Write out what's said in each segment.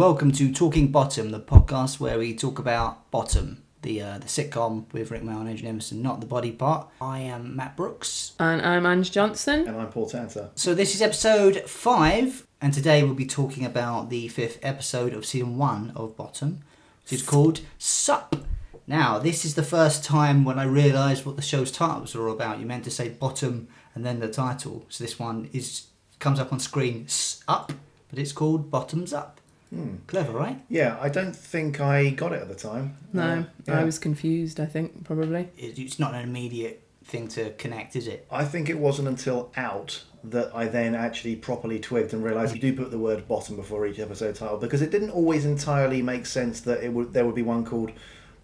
welcome to Talking Bottom, the podcast where we talk about Bottom, the sitcom with Rick Mail and Adrian Emerson, not the body part. I am Matt Brooks. And I'm Ange Johnson. And I'm Paul Tanter. So this is episode 5, and today we'll be talking about the 5th episode of season 1 of Bottom, which is called Sup. Now, this is the first time when I realised what the show's titles are all about. You meant to say Bottom and then the title. So this one comes up on screen, Up, but it's called Bottoms Up. Clever, right? Yeah, I don't think I got it at the time. No, yeah. I was confused, I think, probably. It's not an immediate thing to connect, is it? I think it wasn't until Out that I then actually properly twigged and realised you do put the word bottom before each episode title, because it didn't always entirely make sense that there would be one called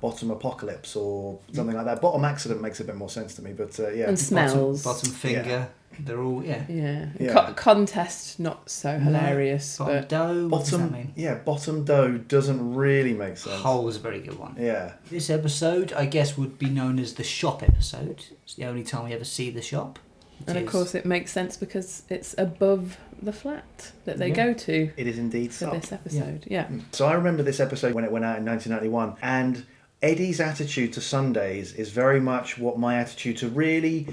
Bottom Apocalypse or something like that. Bottom Accident makes a bit more sense to me, but yeah. And smells. Bottom Finger. Yeah. They're all, Yeah. Contest, not so hilarious. Bottom But Dough, what does that mean? Yeah, Bottom Dough doesn't really make sense. Hole is a very good one. Yeah. This episode, I guess, would be known as the shop episode. It's the only time we ever see the shop. Of course it makes sense because it's above the flat that they go to. It is indeed for Sup. this episode. Yeah. So I remember this episode when it went out in 1991, and Eddie's attitude to Sundays is very much what my attitude to really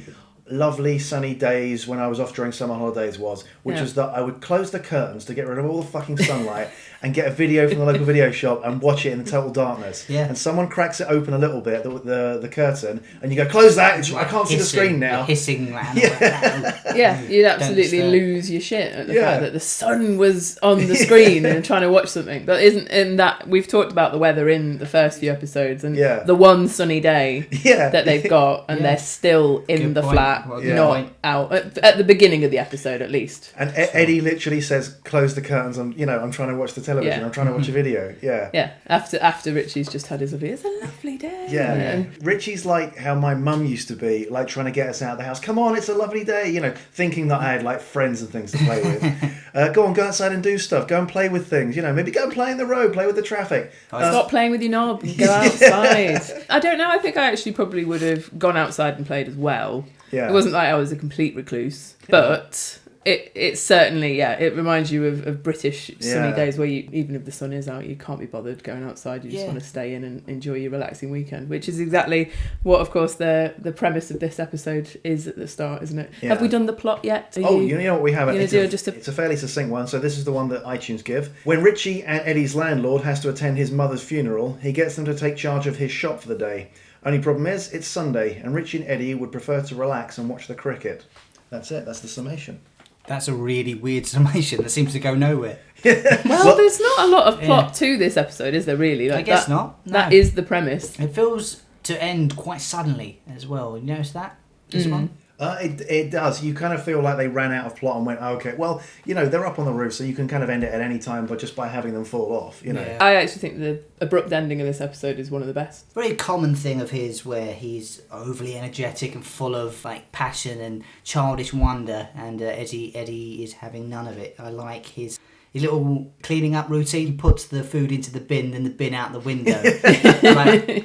lovely sunny days when I was off during summer holidays was, which was that I would close the curtains to get rid of all the fucking sunlight and get a video from the local video shop and watch it in the total darkness. Yeah. And someone cracks it open a little bit, the curtain, and you go, close that, I can't see the screen now. Hissing man. Yeah, you'd absolutely lose your shit at the fact that the sun was on the screen and trying to watch something. But isn't in that we've talked about the weather in the first few episodes and the one sunny day that they've got, and they're still in the flat, not out at the beginning of the episode at least. And Eddie literally says, close the curtains, and I'm trying to watch the television, I'm trying to watch a video. Yeah. After Richie's just had his lovely, it's a lovely day. Yeah. Richie's like how my mum used to be, like trying to get us out of the house. Come on, it's a lovely day, thinking that I had like friends and things to play with. Go outside and do stuff. Go and play with things. Maybe go and play in the road, play with the traffic. Stop playing with your knob and go outside. I don't know, I think I actually probably would have gone outside and played as well. Yeah. It wasn't like I was a complete recluse, but it certainly, it reminds you of British sunny days where you, even if the sun is out, you can't be bothered going outside. You just want to stay in and enjoy your relaxing weekend, which is exactly what, of course, the premise of this episode is at the start, isn't it? Yeah. Have we done the plot yet? You know what we have? It's a fairly succinct one, so this is the one that iTunes give. When Richie and Eddie's landlord has to attend his mother's funeral, he gets them to take charge of his shop for the day. Only problem is, it's Sunday, and Richie and Eddie would prefer to relax and watch the cricket. That's it, that's the summation. That's a really weird summation that seems to go nowhere. Well, there's not a lot of plot to this episode, is there really? I guess not. No. That is the premise. It feels to end quite suddenly as well. You notice that? This one? It does. You kind of feel like they ran out of plot and went, okay, well, they're up on the roof, so you can kind of end it at any time, but just by having them fall off, Yeah. I actually think the abrupt ending of this episode is one of the best. Very common thing of his where he's overly energetic and full of like passion and childish wonder, and Eddie is having none of it. I like his little cleaning up routine. He puts the food into the bin, then the bin out the window.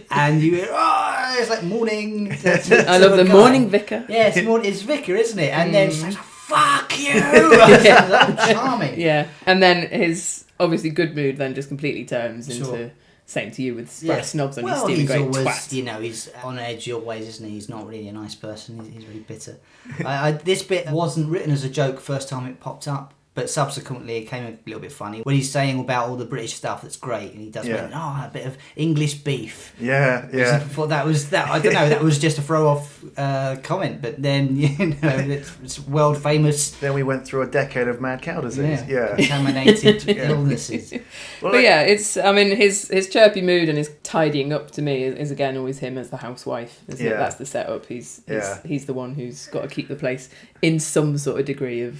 And you hear, it's like morning. I love the morning vicar. Yeah, it's vicar, isn't it? And then it's like, fuck you! That's charming. Yeah, and then his obviously good mood then just completely turns into same to you with snobs on your steely great twat. He's on edge always, isn't he? He's not really a nice person. He's really bitter. This bit wasn't written as a joke first time it popped up, but subsequently it came a little bit funny when he's saying about all the British stuff that's great, and he does a bit of English beef. Yeah. I thought that was I don't know, that was just a throw off comment, but then it's world famous. Then we went through a decade of mad cow disease. Yeah. Contaminated illnesses. But it's his chirpy mood and his tidying up to me is again always him as the housewife, isn't it? That's the setup. He's the one who's got to keep the place in some sort of degree of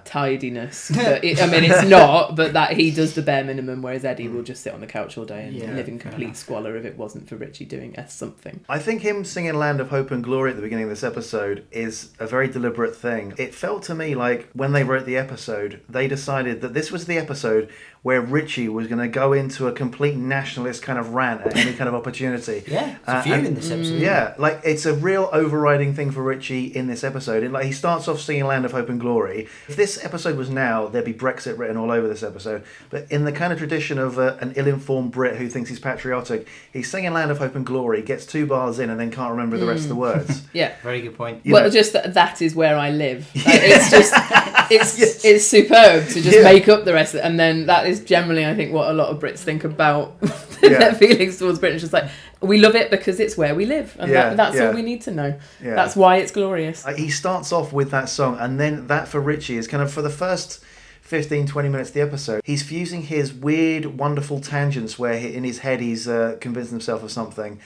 tidiness. But it's not, but that he does the bare minimum, whereas Eddie will just sit on the couch all day and live in complete squalor if it wasn't for Richie doing something. I think him singing Land of Hope and Glory at the beginning of this episode is a very deliberate thing. It felt to me like when they wrote the episode, they decided that this was the episode where Richie was going to go into a complete nationalist kind of rant at any kind of opportunity. Yeah, it's a few in this episode. Yeah, like it's a real overriding thing for Richie in this episode. And like he starts off singing "Land of Hope and Glory." If this episode was now, there'd be Brexit written all over this episode. But in the kind of tradition of an ill-informed Brit who thinks he's patriotic, he's singing "Land of Hope and Glory," gets 2 bars in, and then can't remember the rest of the words. Yeah, very good point. Just that is where I live. Like, it's just it's superb to just make up the rest of it, and then that is generally, I think, what a lot of Brits think about their feelings towards Britain. It's just like, we love it because it's where we live, and that's all we need to know. Yeah. That's why it's glorious. He starts off with that song, and then that for Richie is kind of for the first 15-20 minutes of the episode, he's fusing his weird, wonderful tangents where in his head he's convinced himself of something,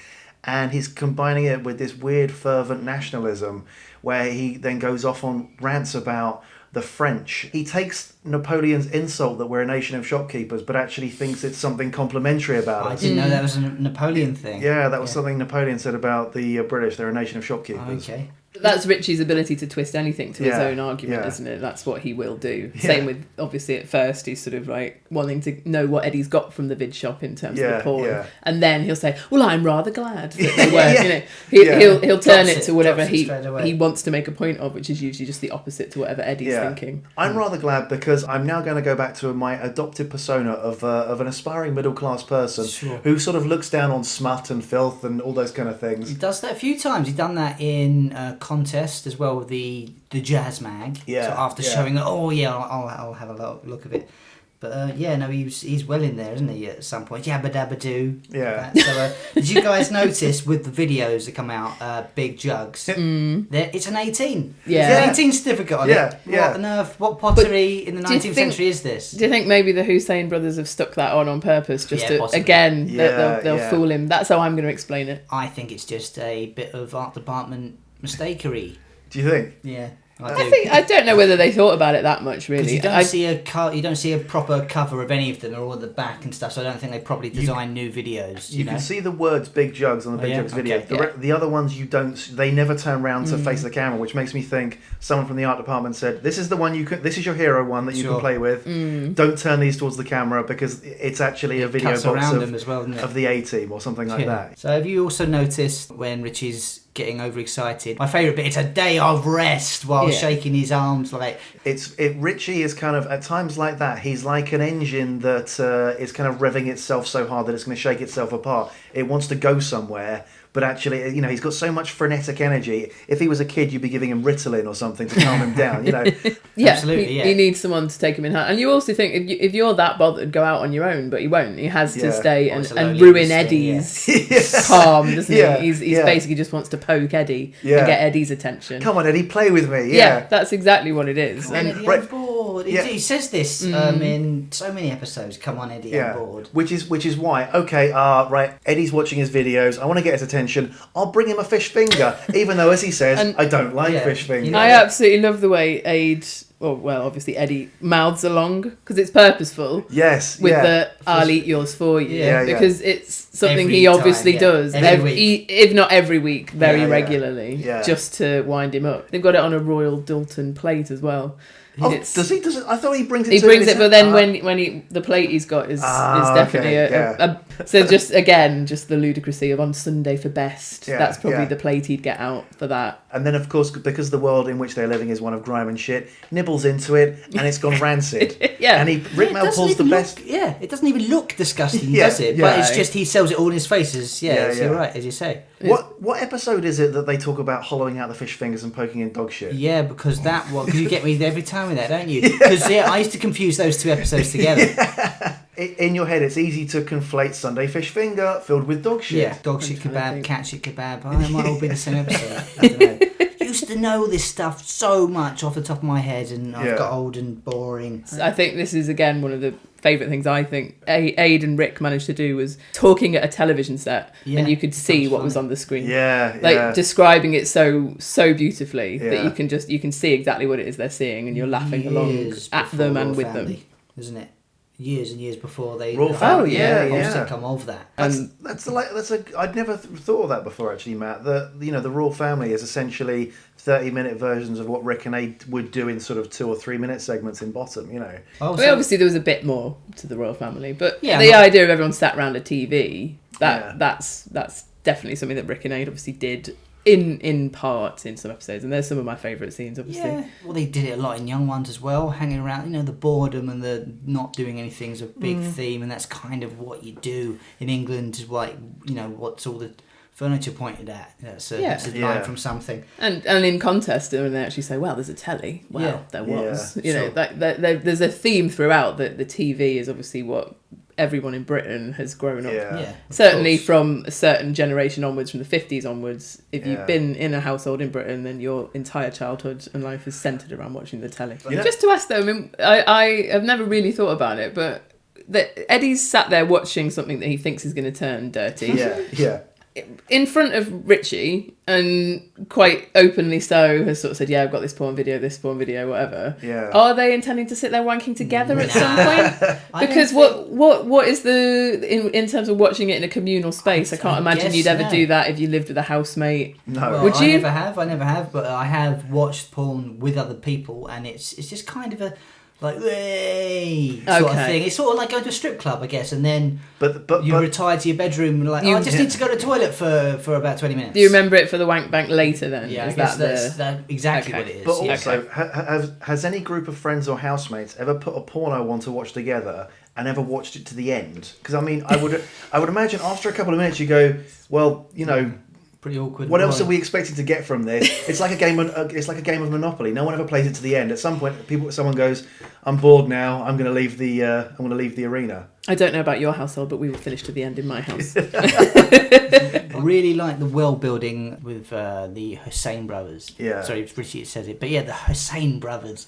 and he's combining it with this weird, fervent nationalism where he then goes off on rants about the French. He takes Napoleon's insult that we're a nation of shopkeepers, but actually thinks it's something complimentary about us. I didn't know that was a Napoleon thing. Yeah, that was something Napoleon said about the British. They're a nation of shopkeepers. Okay. That's Richie's ability to twist anything to his own argument, isn't it? That's what he will do. Same with, obviously, at first he's sort of like wanting to know what Eddie's got from the vid shop in terms of the porn, and then he'll say, "Well, I'm rather glad that they were." You know, he'll turn it to whatever he wants to make a point of, which is usually just the opposite to whatever Eddie's thinking. I'm rather glad because I'm now going to go back to my adopted persona of an aspiring middle class person who sort of looks down on smut and filth and all those kind of things. He does that a few times. He's done that in Contest as well with the Jazz Mag. Yeah. So after showing that, I'll have a look of it. But he's well in there, isn't he? At some point, Yabba Dabba Doo. Yeah. So did you guys notice with the videos that come out, Big Jugs? It's an 18. Yeah. It's an 18 certificate on it. What on earth? What pottery in the 19th century is this? Do you think maybe the Hussein brothers have stuck that on purpose just to possibly. again they'll fool him? That's how I'm going to explain it. I think it's just a bit of art department mistakery. Do you think? Yeah. I don't know whether they thought about it that much, really. You don't see a proper cover of any of them, or the back and stuff. So I don't think they probably design new videos. You can see the words "Big Jugs" on the Big Jugs video. The other ones you don't. They never turn around to face the camera, which makes me think someone from the art department said, "This is the one you can. This is your hero one that you can play with. Don't turn these towards the camera because it's actually a video box of the A-Team or something like that." So have you also noticed when Richie's getting overexcited? My favourite bit, it's a day of rest while shaking his arms like... Richie is kind of, at times like that, he's like an engine that is kind of revving itself so hard that it's going to shake itself apart. It wants to go somewhere, but actually, he's got so much frenetic energy. If he was a kid, you'd be giving him Ritalin or something to calm him down, Absolutely, he needs someone to take him in hand. And you also think, if you're that bothered, go out on your own, but he won't. He has to stay and ruin Eddie's calm, doesn't he? He's basically just wants to poke Eddie and get Eddie's attention. Come on, Eddie, play with me. Yeah, that's exactly what it is. Come on, Eddie, on board. He says this in so many episodes. Come on, Eddie, on board. Which is why, Eddie's watching his videos. I want to get his attention. I'll bring him a fish finger, even though, as he says, I don't like fish fingers. I absolutely love the way obviously Eddie mouths along because it's purposeful. Yes, with the "I'll eat yours for you," because it's something every he obviously does every week. if not every week, very regularly, just to wind him up. They've got it on a Royal Doulton plate as well. Does he? I thought he brings it. He brings it, but then when the plate he's got is definitely so just the ludicrousy of on Sunday for best. That's probably the plate he'd get out for that. And then of course, because the world in which they're living is one of grime and shit, nibbles into it and it's gone rancid. And Rick Mel pulls the best. It doesn't even look disgusting, does it? But it's just he sells it all in his faces. You're right, as you say. What episode is it that they talk about hollowing out the fish fingers and poking in dog shit? Yeah, because you get me every time with that, don't you? Because I used to confuse those two episodes together. In your head, it's easy to conflate Sunday fish finger filled with dog shit. Yeah, dog shit kebab, cat shit kebab. It might all be the same episode. I don't know. Used to know this stuff so much off the top of my head, and I've got old and boring. I think this is again one of the favourite things I think Aid and Rick managed to do was talking at a television set, and you could see what was on the screen. Describing it so beautifully that you can see exactly what it is they're seeing, and you're laughing along at them and with them, isn't it? years and years before they. Royal Family, yeah. sitcom of that. I'd never thought of that before, actually, Matt. The Royal Family is essentially 30-minute versions of what Rick and Ed would do in sort of 2 or 3 minute segments in Bottom. Obviously there was a bit more to the Royal Family, but Yeah, the idea of everyone sat around a TV, that's definitely something that Rick and Ed obviously did in part in some episodes, and there's some of my favourite scenes, obviously. Yeah, well, they did it a lot in Young Ones as well, hanging around. The boredom and the not doing anything is a big theme, and that's kind of what you do in England. Is like what's all the furniture pointed at. That's a line from something. And in contest, when they actually say, "Well, there's a telly." Well, there was. There's a theme throughout that the TV is obviously what everyone in Britain has grown up. Yeah, certainly from a certain generation onwards, from the 50s onwards. If you've been in a household in Britain, then your entire childhood and life is centred around watching the telly. Just to ask though, I mean, I have never really thought about it, but Eddie's sat there watching something that he thinks is going to turn dirty. Yeah. In front of Richie, and quite openly so, has sort of said, "Yeah, I've got this porn video, whatever." Yeah. Are they intending to sit there wanking together at some point? Because what is in terms of watching it in a communal space? I can't imagine you'd ever do that if you lived with a housemate. No. Well, would you? I never have, but I have watched porn with other people, and it's just kind of a sort of thing. It's sort of like going to a strip club, I guess, and then you retire to your bedroom and I just need to go to the toilet for about 20 minutes. Do you remember it for the wank bank later then? Yeah, I guess that's exactly what it is. But also, has any group of friends or housemates ever put a porno on to watch together and ever watched it to the end? Because I mean, I would imagine after a couple of minutes you go, well, pretty awkward. What else are we expecting to get from this? It's like a game of Monopoly. No one ever plays it to the end. At some point, someone goes, "I'm bored now. I'm going to leave the arena." I don't know about your household, but we were finished to the end in my house. I really like the world building with the Hussein brothers. Yeah. Sorry, Richie says it, but yeah, the Hussein brothers.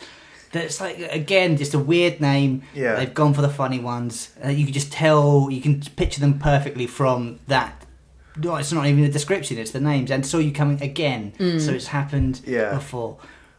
That's like, again, just a weird name. Yeah. They've gone for the funny ones. You can just tell, you can picture them perfectly from that. No, it's not even a description, it's the names. And saw you coming again. So it's happened before.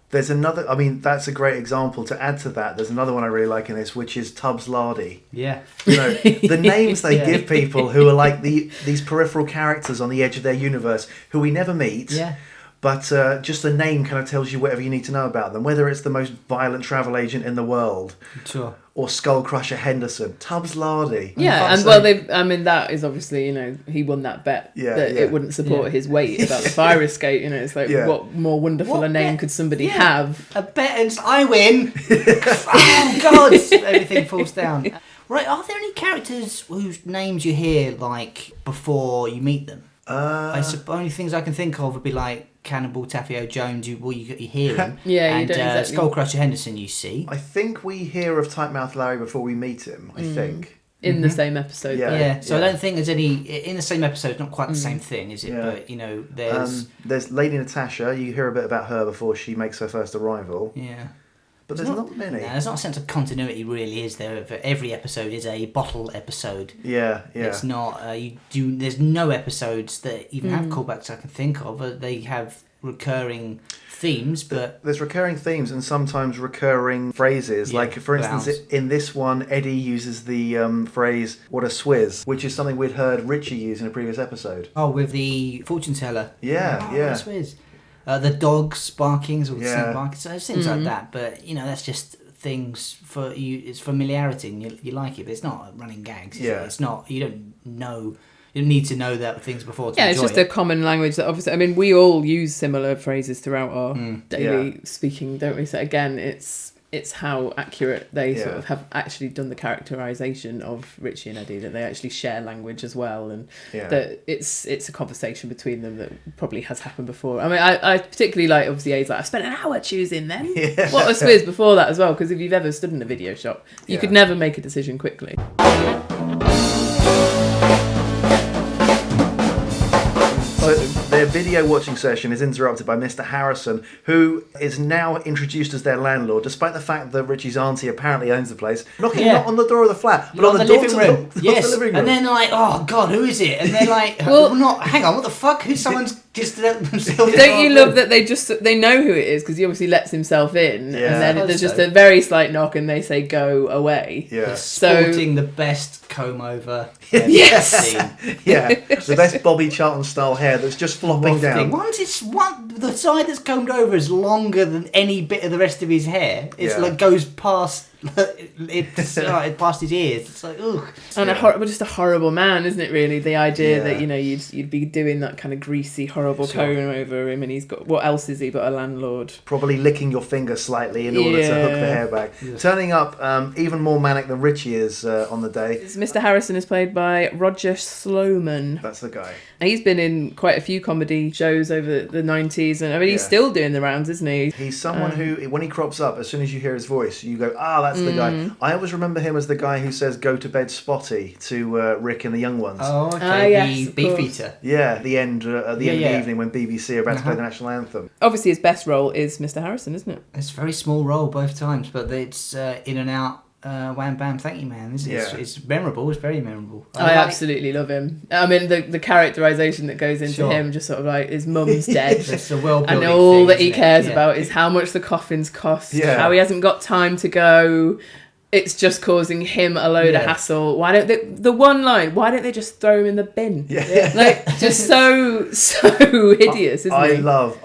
There's another, I mean, that's a great example. To add to that, there's another one I really like in this, which is Tubbs Lardy. Yeah. The names they give people who are like these peripheral characters on the edge of their universe who we never meet. Yeah. But just the name kind of tells you whatever you need to know about them. Whether it's the most violent travel agent in the world. Sure. Or Skull Crusher Henderson. Tubbs Lardy. Yeah, and that is obviously, he won that bet that it wouldn't support his weight about the fire escape. It's like, what more wonderful a name could somebody have? A bet and I win. Oh, God. Everything falls down. Right, are there any characters whose names you hear, like, before you meet them? Only things I can think of would be like Cannibal Taffy O'Jones, you hear him. And you don't Skull Crusher Henderson you see. I think we hear of Tight Mouth Larry before we meet him, I think. In the same episode. Yeah. So I don't think there's any... In the same episode, not quite the same thing, is it? Yeah. But, there's Lady Natasha, you hear a bit about her before she makes her first arrival. Yeah. But there's not many. No, there's not a sense of continuity, really, is there? Every episode is a bottle episode. Yeah. It's not... There's no episodes that even have callbacks I can think of. They have recurring themes, but... There's recurring themes and sometimes recurring phrases. Yeah, like, for instance, in this one, Eddie uses the phrase, "what a swizz," which is something we'd heard Richie use in a previous episode. Oh, with the fortune teller. Yeah. What a swizz. The dogs barking, or the snake barking, so things like that. But that's just things for you. It's familiarity, and you like it, but it's not running gags. It's not. You don't know. You don't need to know that things before to enjoy it's just a common language that obviously. I mean, we all use similar phrases throughout our daily speaking, don't we? So again, it's how accurate they sort of have actually done the characterisation of Richie and Eddie, that they actually share language as well, and that it's a conversation between them that probably has happened before. I mean, I particularly like, obviously, A's like, I spent an hour choosing them. What a swizz before that as well, because if you've ever stood in a video shop, you could never make a decision quickly. So Their video watching session is interrupted by Mr. Harrison, who is now introduced as their landlord, despite the fact that Richie's auntie apparently owns the place, knocking not on the door of the flat, but on the living room. Yes, the living room. And then they're like, oh God, who is it? And they're like, hang on, what the fuck? Who's someone's just themselves? Don't you love that they know who it is, because he obviously lets himself in, and then there's just a very slight knock, and they say go away. Yeah. Sporting the best comb over. Yes. The best Bobby Charlton style hair that's just flopping down. The side that's combed over is longer than any bit of the rest of his hair. It's like goes past. It's past his ears. It's like ugh. And just a horrible man, isn't it? Really, the idea that you'd be doing that kind of greasy, horrible comb over him, and he's got what else is he but a landlord? Probably licking your finger slightly in order to hook the hair back. Yeah. Turning up even more manic than Richie is on the day. Mr. Harrison is played by Roger Sloman. That's the guy. He's been in quite a few comedy shows over the 90s, and I mean he's still doing the rounds, isn't he? He's someone who, when he crops up, as soon as you hear his voice, you go, that's the guy. I always remember him as the guy who says "Go to bed, Spotty" to Rick and the young ones. Oh, okay. Yes, the Beefeater. Yeah, the end at the end of the evening when BBC are about to play the national anthem. Obviously, his best role is Mr. Harrison, isn't it? It's a very small role both times, but it's in and out. Wham bam, thank you, man. It's memorable. It's very memorable. I absolutely love him. I mean, the characterisation that goes into him, just sort of like his mum's dead, it's a and all that he cares about is how much the coffins cost, how he hasn't got time to go. It's just causing him a load of hassle. Why don't why don't they just throw him in the bin? Like, just so hideous, isn't I it? love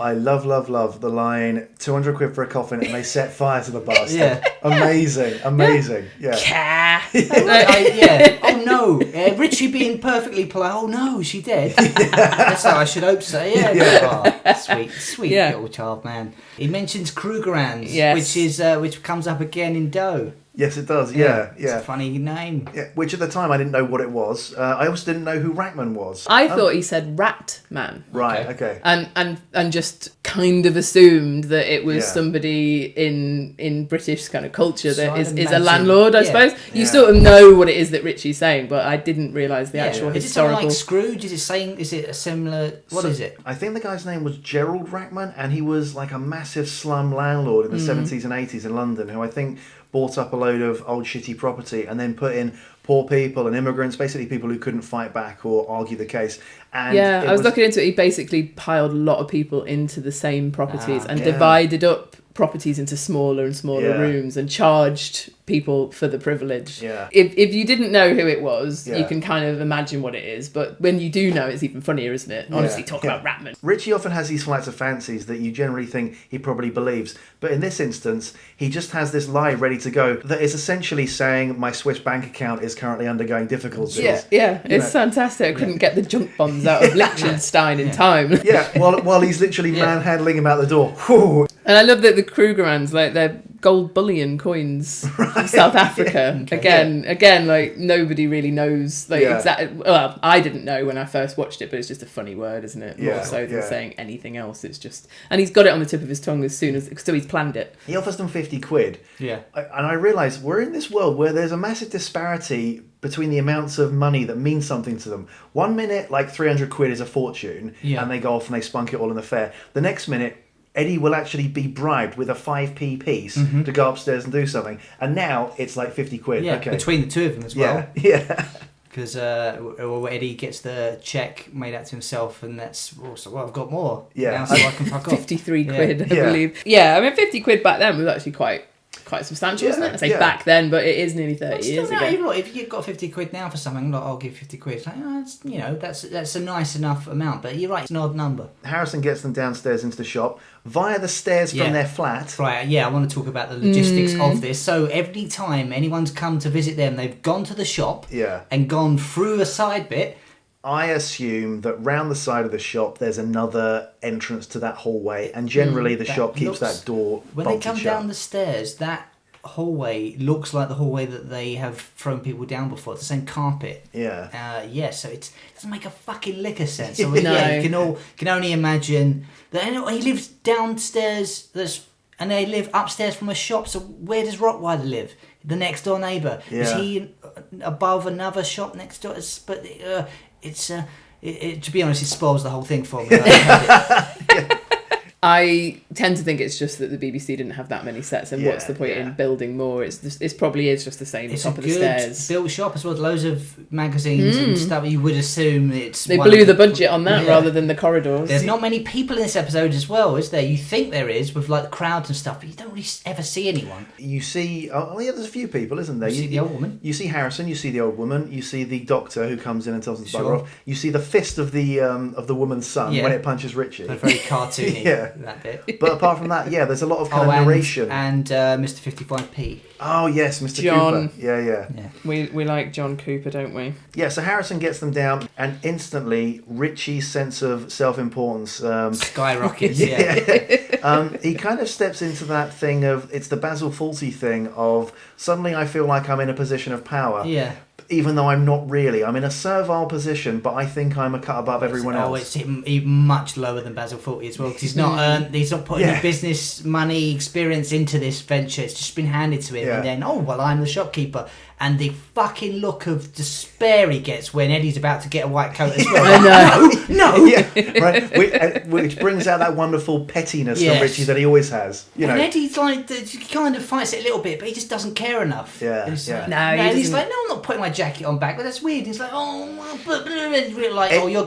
the line, 200 quid for a coffin, and they set fire to the bastard. Yeah. Amazing. Yeah. Oh no. Richie being perfectly polite. Oh no, she dead. That's how I should hope so. Sweet little child, man. He mentions Krugerrands, which comes up again in Doe. Yes, it does. Yeah. It's a funny name. Yeah, which at the time I didn't know what it was. I also didn't know who Rackman was. I thought he said Rat Man. Right. Okay. And just kind of assumed that it was somebody in British kind of culture that is a landlord. I suppose you sort of know what it is that Richie's saying, but I didn't realise the actual historical. Is it something like Scrooge? Is it a similar? What is it? I think the guy's name was Gerald Rackman, and he was like a massive slum landlord in the 70s and 80s in London, who I think bought up a load of old shitty property and then put in poor people and immigrants, basically people who couldn't fight back or argue the case. And I was looking into it. He basically piled a lot of people into the same properties and divided up properties into smaller and smaller rooms and charged people for the privilege. Yeah. If you didn't know who it was, you can kind of imagine what it is. But when you do know, it's even funnier, isn't it? Honestly, talk about Ratman. Richie often has these flights of fancies that you generally think he probably believes. But in this instance, he just has this lie ready to go that is essentially saying my Swiss bank account is currently undergoing difficulties. Yeah. It's fantastic. I couldn't get the junk bonds out of Liechtenstein in time. While he's literally manhandling him out the door. Whew. And I love that the Krugerrands, like, they're gold bullion coins from South Africa. Again, like, nobody really knows, like, exactly. Well, I didn't know when I first watched it, but it's just a funny word, isn't it? More so than saying anything else. It's just, and he's got it on the tip of his tongue as soon as, so he's planned it. He offers them 50 quid. Yeah. And I realise we're in this world where there's a massive disparity between the amounts of money that means something to them. 1 minute, like 300 quid is a fortune, and they go off and they spunk it all in the fair. The next minute, Eddie will actually be bribed with a 5p piece to go upstairs and do something. And now it's like 50 quid. Yeah, between the two of them as well. Yeah. Because Eddie gets the cheque made out to himself, and that's also, well, I've got more. Yeah. Now, so I can fuck off. 53 quid, I believe. Yeah, I mean, 50 quid back then was actually quite substantial, isn't it? I say back then, but it is nearly 30 years ago. Look, if you got 50 quid now for something, look, I'll give 50 quid. It's like, that's a nice enough amount, but you're right, it's an odd number. Harrison gets them downstairs into the shop via the stairs from their flat. Right, I want to talk about the logistics of this. So every time anyone's come to visit them, they've gone to the shop and gone through a side bit. I assume that round the side of the shop there's another entrance to that hallway, and generally the shop keeps that door when they come down the stairs. That hallway looks like the hallway that they have thrown people down before. It's the same carpet. So it doesn't make a fucking lick of sense. So you can only imagine that he lives downstairs. And they live upstairs from a shop. So where does Rottweiler live? The next door neighbour. Is he above another shop next door? to be honest, it spoils the whole thing for me. I tend to think it's just that the BBC didn't have that many sets, and what's the point in building more? It probably is just the same top of the stairs. It's a good built shop as well. Loads of magazines and stuff. You would assume they blew the budget on that rather than the corridors. There's not many people in this episode as well, is there? You think there is with like the crowds and stuff, but you don't really ever see anyone. You see, there's a few people, isn't there? You see the old woman. You see Harrison. You see the old woman. You see the doctor who comes in and tells them to bugger off. You see the fist of the woman's son when it punches Richie. They're very cartoony. That bit. But apart from that, there's a lot of kind of narration. And Mr. 55p. Oh, yes, Mr. John. Cooper. Yeah. We like John Cooper, don't we? Yeah, so Harrison gets them down, and instantly Richie's sense of self-importance skyrockets. He kind of steps into that thing of, it's the Basil Fawlty thing of, suddenly I feel like I'm in a position of power. Yeah. Even though I'm not really. I'm in a servile position, but I think I'm a cut above everyone else. Oh, it's even much lower than Basil Fawlty as well, because he's not putting the business money experience into this venture. It's just been handed to him, and then, I'm the shopkeeper. And the fucking look of despair he gets when Eddie's about to get a white coat as well. No. Right. Which brings out that wonderful pettiness from Richie that he always has. And Eddie's like, he kind of fights it a little bit, but he just doesn't care enough. He's like, no, I'm not putting my jacket on back, but that's weird. He's like, you're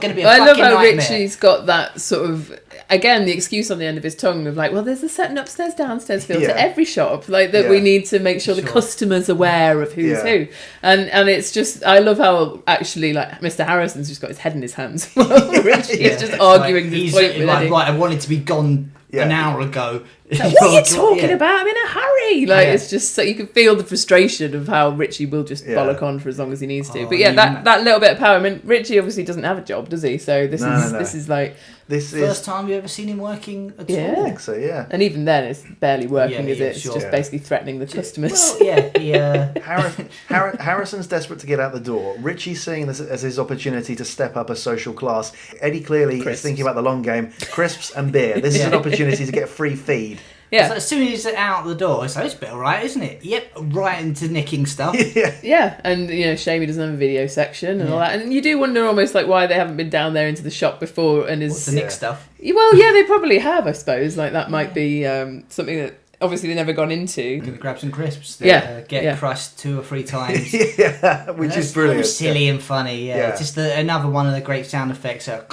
going to be a I fucking love how nightmare. Richie's got that sort of, again, the excuse on the end of his tongue of like, well, there's a certain upstairs, downstairs feel to every shop, like that we need to make sure the customer's aware of who's who. And it's just, I love how actually like Mr. Harrison's just got his head in his hands while Richie is just arguing this point with Eddie. Right, I wanted to be gone an hour ago. Like, what are you talking about? I'm in a hurry. Like it's just so you can feel the frustration of how Richie will just bollock on for as long as he needs to. But that little bit of power. I mean, Richie obviously doesn't have a job, does he? So this is like first time you've ever seen him working at all. I think so, yeah. And even then, it's barely working, is it? It's just basically threatening the customers. Harrison's desperate to get out the door. Richie's seeing this as his opportunity to step up a social class. Eddie clearly is thinking about the long game. Crisps and beer. This is an opportunity to get free feed. Yeah. So as soon as he's out the door, it's a bit alright, isn't it? Yep, right into nicking stuff. Yeah, and shame he doesn't have a video section and all that. And you do wonder almost like why they haven't been down there into the shop before and the nick stuff. Well, they probably have, I suppose. Like that might be something that obviously they've never gone into. Gonna grab some crisps. Get crushed 2 or 3 times. Which is brilliant. Silly and funny. It's just another one of the great sound effects. A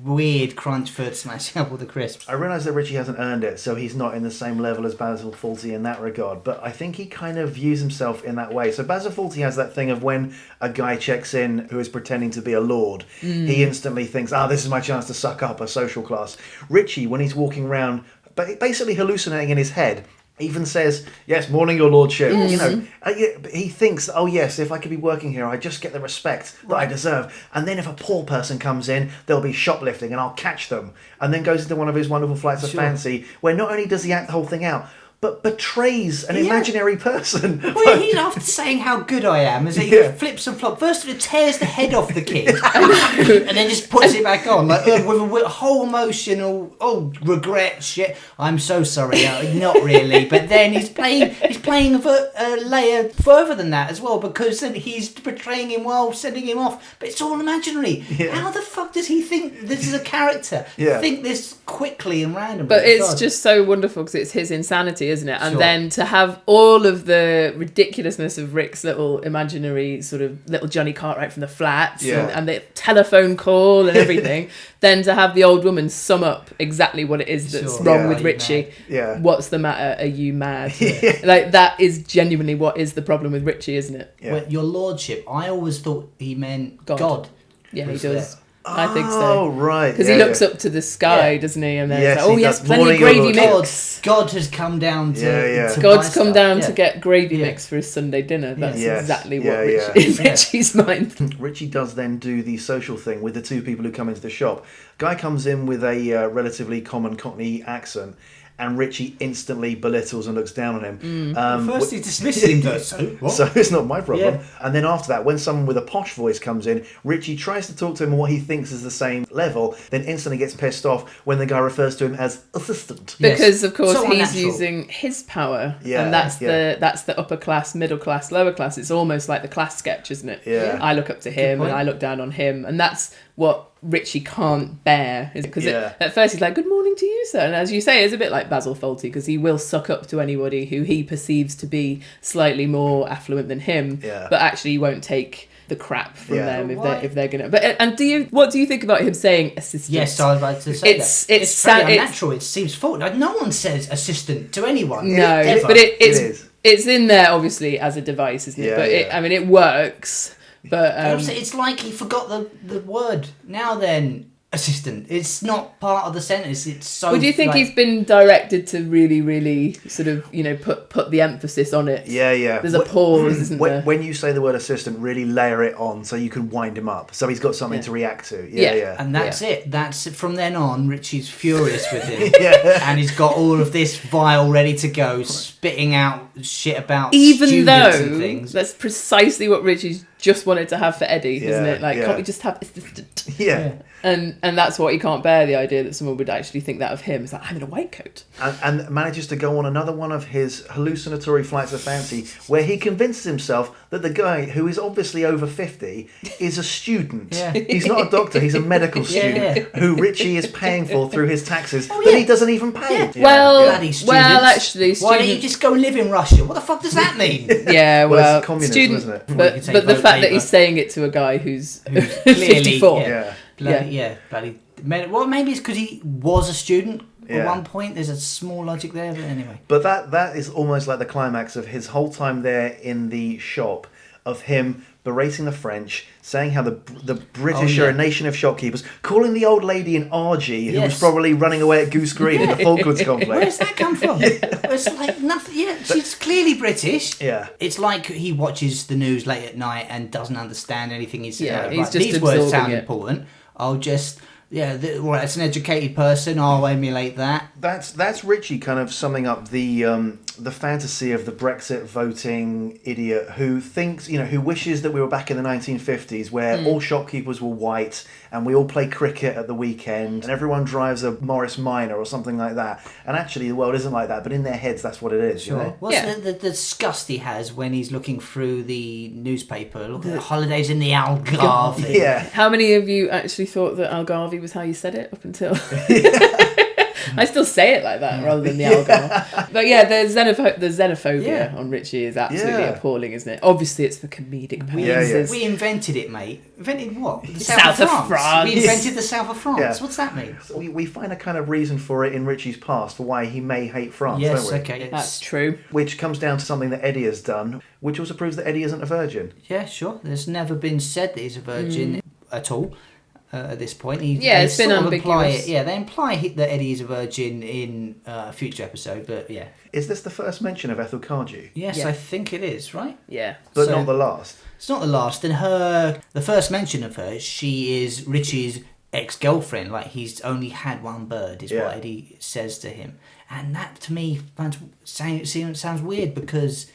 weird crunch food smashing up all the crisps. I realise that Richie hasn't earned it, so he's not in the same level as Basil Fawlty in that regard. But I think he kind of views himself in that way. So Basil Fawlty has that thing of when a guy checks in who is pretending to be a lord, he instantly thinks, this is my chance to suck up a social class. Richie, when he's walking around, but basically hallucinating in his head, even says, yes, morning, your lordship. He thinks, if I could be working here, I just get the respect that I deserve. And then if a poor person comes in, they'll be shoplifting and I'll catch them. And then goes into one of his wonderful flights of fancy, where not only does he act the whole thing out, but betrays an imaginary person. Well, he's after saying how good I am as he flips and flops. First he tears the head off the kid and then just puts it back on like with a whole emotional regret shit. I'm so sorry. Not really. But then he's playing a layer further than that as well, because then he's betraying him while sending him off. But it's all imaginary. How the fuck does he think this is a character? Think this quickly and randomly? But it's just so wonderful because it's his insanity, isn't it? And then to have all of the ridiculousness of Rick's little imaginary sort of little Johnny Cartwright from the flats and the telephone call and everything, then to have the old woman sum up exactly what it is that's wrong with Richie. What's the matter? Are you mad? Like that is genuinely what is the problem with Richie, isn't it? Well, your lordship, I always thought he meant God. Yeah, he does. I think so. Oh, right. Because he looks up to the sky, doesn't he? And then yes, it's like, plenty of gravy mix. God has come down to God's come down to get gravy mix for his Sunday dinner. That's exactly what in Richie's mind. Richie does then do the social thing with the 2 people who come into the shop. Guy comes in with a relatively common Cockney accent, and Richie instantly belittles and looks down on him. First he dismisses him, though. So what? So it's not my problem. Yeah. And then after that, when someone with a posh voice comes in, Richie tries to talk to him on what he thinks is the same level, then instantly gets pissed off when the guy refers to him as assistant. Because of course So he's unnatural. using his power, Yeah, and that's yeah. the upper class, middle class, lower class. It's almost like the class sketch, isn't it? Yeah. I look up to him and I look down on him, and that's what Richie can't bear. Because Yeah. at first he's like, "Good morning to you, sir," and as you say, it's a bit like Basil Fawlty, because he will suck up to anybody who he perceives to be slightly more affluent than him, Yeah. but actually he won't take the crap from Yeah. them Why? if they're gonna. But what do you think about him saying assistant? Yes, I was about to say It's- that. it's very sa- it's- unnatural. It seems fault. Like, no one says assistant to anyone. No, ever. but it's is. it's in there obviously as a device, isn't it? Yeah, But yeah. it works. But It's like he forgot the word. Now then, assistant. It's not part of the sentence. It's so. do you think like, he's been directed to really, really sort of put the emphasis on it? Yeah, yeah. There's a pause, isn't there? When you say the word assistant, really layer it on so you can wind him up. So he's got something Yeah. to react to. Yeah, Yeah. yeah. And that's it. That's it. From then on, Richie's furious with him. Yeah. And he's got all of this vial ready to go, spitting out shit about Even students and though things. that's precisely what Richie's just wanted to have for Eddie, isn't Yeah, it? Like, yeah. can't we just have assistant? Yeah. And that's what he can't bear, the idea that someone would actually think that of him. It's like, I'm in a white coat. And manages to go on another one of his hallucinatory flights of fancy where he convinces himself that the guy, who is obviously over 50, is a student. Yeah. He's not a doctor, he's a medical student Yeah. who Richie is paying for through his taxes Oh, that yeah. he doesn't even pay. Yeah. Yeah. Well, Yeah. Bloody students. well, actually, Why don't you just go live in Russia? What the fuck does that mean? Yeah, Well, well, it's communism, student, isn't it? Well, you can but say the vote fact that Labour. he's saying it to a guy who's Clearly, 54. Yeah. Bloody. Well, maybe it's because he was a student Yeah. at one point. There's a small logic there, but anyway. But that is almost like the climax of his whole time there in the shop, of him berating the French, saying how the British Oh, yeah. are a nation of shopkeepers, calling the old lady an Argy who was Yes. probably running away at Goose Green in the Falklands Where's complex. that come from? It's like nothing. Yeah, she's clearly British. Yeah. It's like he watches the news late at night and doesn't understand anything he's saying. Yeah, he's Like, just these words absorbing sound it. important. I'll just well, it's an educated person. I'll emulate that. That's Richie kind of summing up the fantasy of the Brexit voting idiot who thinks, who wishes that we were back in the 1950s where all shopkeepers were white and we all play cricket at the weekend and everyone drives a Morris Minor or something like that. And actually the world isn't like that, but in their heads that's what it is. You know? What's Yeah. the disgust he has when he's looking through the newspaper, looking at holidays in the Algarve? Yeah. How many of you actually thought that Algarve was how you said it up until... I still say it like that rather than the Algarve. But yeah, the xenophobia Yeah. on Richie is absolutely Yeah. appalling, isn't it? Obviously, it's for comedic purposes. We invented it, mate. Invented what? The South of France. We invented the south of France. Yeah. What's that mean? So we find a kind of reason for it in Richie's past for why he may hate France, Yes, don't we? okay. That's true. Which comes down to something that Eddie has done, which also proves that Eddie isn't a virgin. Yeah, sure. There's never been said that he's a virgin at all at this point. Yeah, they it's been sort of imply ambiguous. it. Yeah, they imply that Eddie is a virgin in a future episode, but yeah. Is this the first mention of Ethel Cardew? Yes, Yeah. I think it is, right? Yeah. But So- not the last. It's not the last. And the first mention of her, she is Richie's ex-girlfriend. Like, he's only had one bird, is Yeah. what Eddie says to him. And that, to me, sounds weird because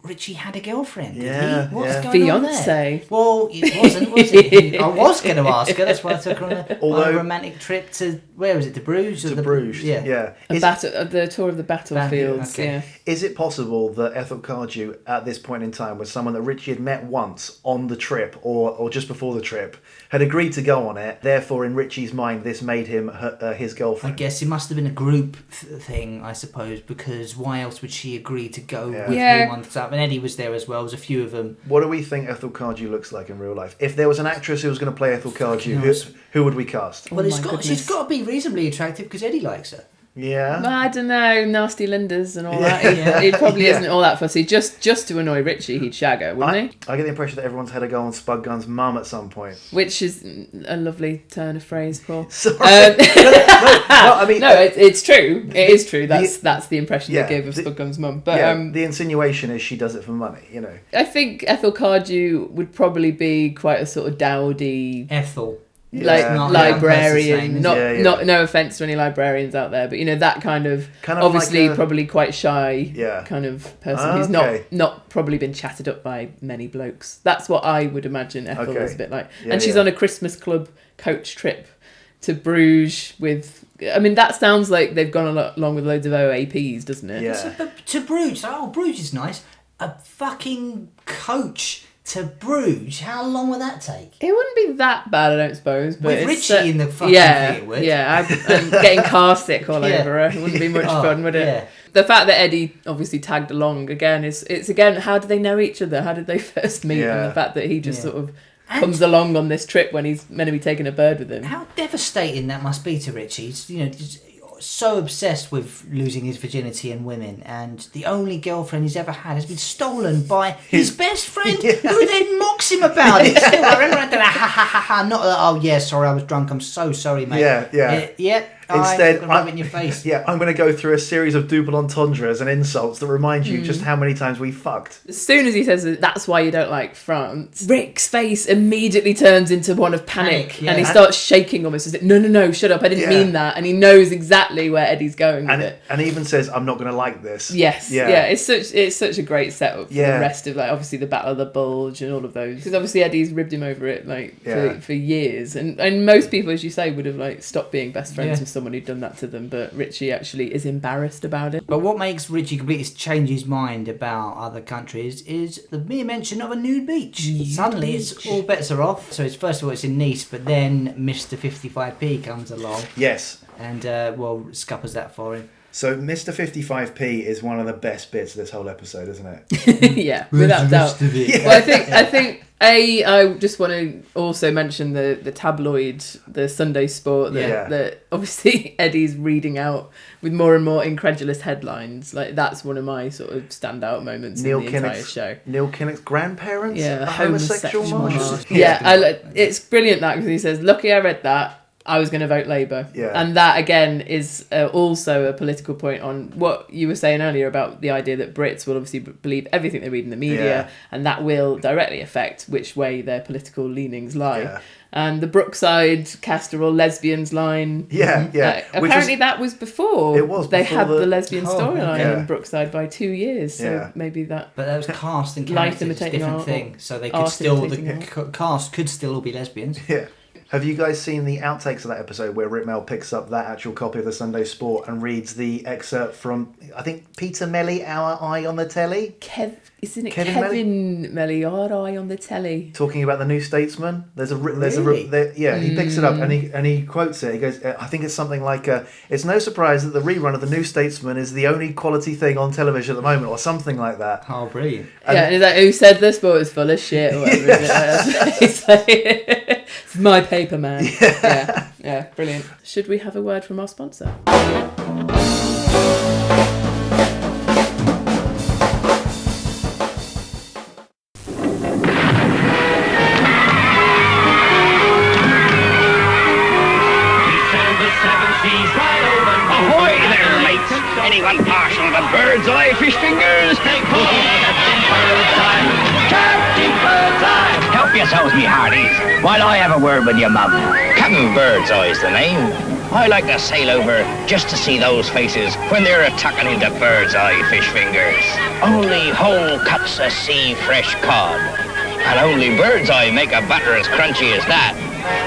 Richie had a girlfriend, did Yeah, he? What's yeah. going on there? Fiancé. Well, it wasn't, was it? I was going to ask her. That's why I took her on a Although- romantic trip to, where was it, to Bruges? To Bruges. Yeah. Is, The tour of the battlefields, okay. yeah. is it possible that Ethel Cardew at this point in time was someone that Richie had met once on the trip or just before the trip, had agreed to go on it, therefore in Richie's mind this made him his I girlfriend? guess it must have been a group thing, I suppose, because why else would she agree to go Yeah. with Yeah. him on stuff? And Eddie was there as well. There was a few of them. What do we think Ethel Cardew looks like in real life? If there was an actress who was going to play Ethel Cardew, knows? who would we cast? Well, my she's goodness. got to be reasonably attractive because Eddie likes her. Yeah. I don't know, nasty Linders and all Yeah. that. Yeah. He probably Yeah. isn't all that fussy. Just to annoy Richie, he'd shag her, wouldn't he? I get the impression that everyone's had a go on Spud Gun's mum at some point. Which is a lovely turn of phrase, Paul. Sorry. Um, I mean, no, it's true. It is true. That's the impression Yeah, they gave of the- Spudgum's mum. But the insinuation is she does it for money, you know. I think Ethel Cardew would probably be quite a sort of dowdy. Ethel. librarian. No offense to any librarians out there, but that kind of obviously like probably quite shy kind of person who's not probably been chatted up by many blokes. That's what I would imagine Ethel is a bit like. And she's on a Christmas club coach trip to Bruges with. I mean, that sounds like they've gone along with loads of OAPs, doesn't it? Yeah. To Bruges. Oh, Bruges is nice. A fucking coach to Bruges. How long will that take? It wouldn't be that bad, I don't suppose. But with Richie in the fucking thing, it would. Yeah, I'm getting car sick all over her. It wouldn't be much fun, would it? Yeah. The fact that Eddie obviously tagged along again it's again, how do they know each other? How did they first meet? And the fact that he just sort of comes along on this trip when he's meant to be taking a bird with him. How devastating that must be to Richie. He's, so obsessed with losing his virginity and women, and the only girlfriend he's ever had has been stolen by his best friend, who then mocks him about it. Still, I remember that, ha ha ha ha, not that, oh yeah, sorry, I was drunk, I'm so sorry, mate. Yeah. Instead, I'm rub it in your face. Yeah, I'm going to go through a series of double entendres and insults that remind you just how many times we fucked. As soon as he says that's why you don't like France, Rick's face immediately turns into one of panic and he starts shaking almost as if, no, shut up, I didn't mean that. And he knows exactly where Eddie's going with it. And he even says, I'm not going to like this. Yes, it's such a great setup for the rest of, like, obviously the Battle of the Bulge and all of those. Because obviously Eddie's ribbed him over it for years. And most people, as you say, would have like stopped being best friends with someone who'd done that to them, but Richie actually is embarrassed about it. But what makes Richie completely change his mind about other countries is the mere mention of a nude beach. Suddenly it's all bets are off. So it's first of all it's in Nice, but then Mr. 55p comes along. Yes. And scuppers that for him. So Mr. 55p is one of the best bits of this whole episode, isn't it? Yeah, without doubt. Well, I think I just want to also mention the tabloid, the Sunday Sport, that obviously Eddie's reading out with more and more incredulous headlines. Like, that's one of my sort of standout moments in the entire show. Neil Kinnock's grandparents? Yeah, homosexual march. It's brilliant that, because he says, lucky I read that. I was going to vote Labour. Yeah. And that, again, is also a political point on what you were saying earlier about the idea that Brits will obviously believe everything they read in the media, and that will directly affect which way their political leanings lie. Yeah. And the Brookside castor or lesbians line. Apparently that was before. It was. They had the lesbian storyline in Brookside by 2 years. So maybe that. But that was cast and characters. It's a different thing. So they could still, the cast could still all be lesbians. Yeah. Have you guys seen the outtakes of that episode where Rick Mel picks up that actual copy of the Sunday Sport and reads the excerpt from, I think, Peter Melly, Our Eye on the Telly? Isn't it Kevin Melly, Our Eye on the Telly? Talking about the New Statesman. He picks it up and he quotes it. He goes, I think it's something like, it's no surprise that the rerun of the New Statesman is the only quality thing on television at the moment, or something like that. Oh, brilliant. And he's like, who said the sport is full of shit, or whatever. He's like, it's my paper, man. Yeah, brilliant. Should we have a word from our sponsor? Ahoy there, mates! Anyone partial to bird's eye fish fingers? Take hold of Captain Bird's Eye! Captain Bird's Eye! Help yourselves, me hearties, while I have a word with your mum. Captain Bird's Eye's the name. I like to sail over just to see those faces when they're a-tucking into bird's eye fish fingers. Only whole cuts of sea fresh cod, and only bird's eye make a batter as crunchy as that.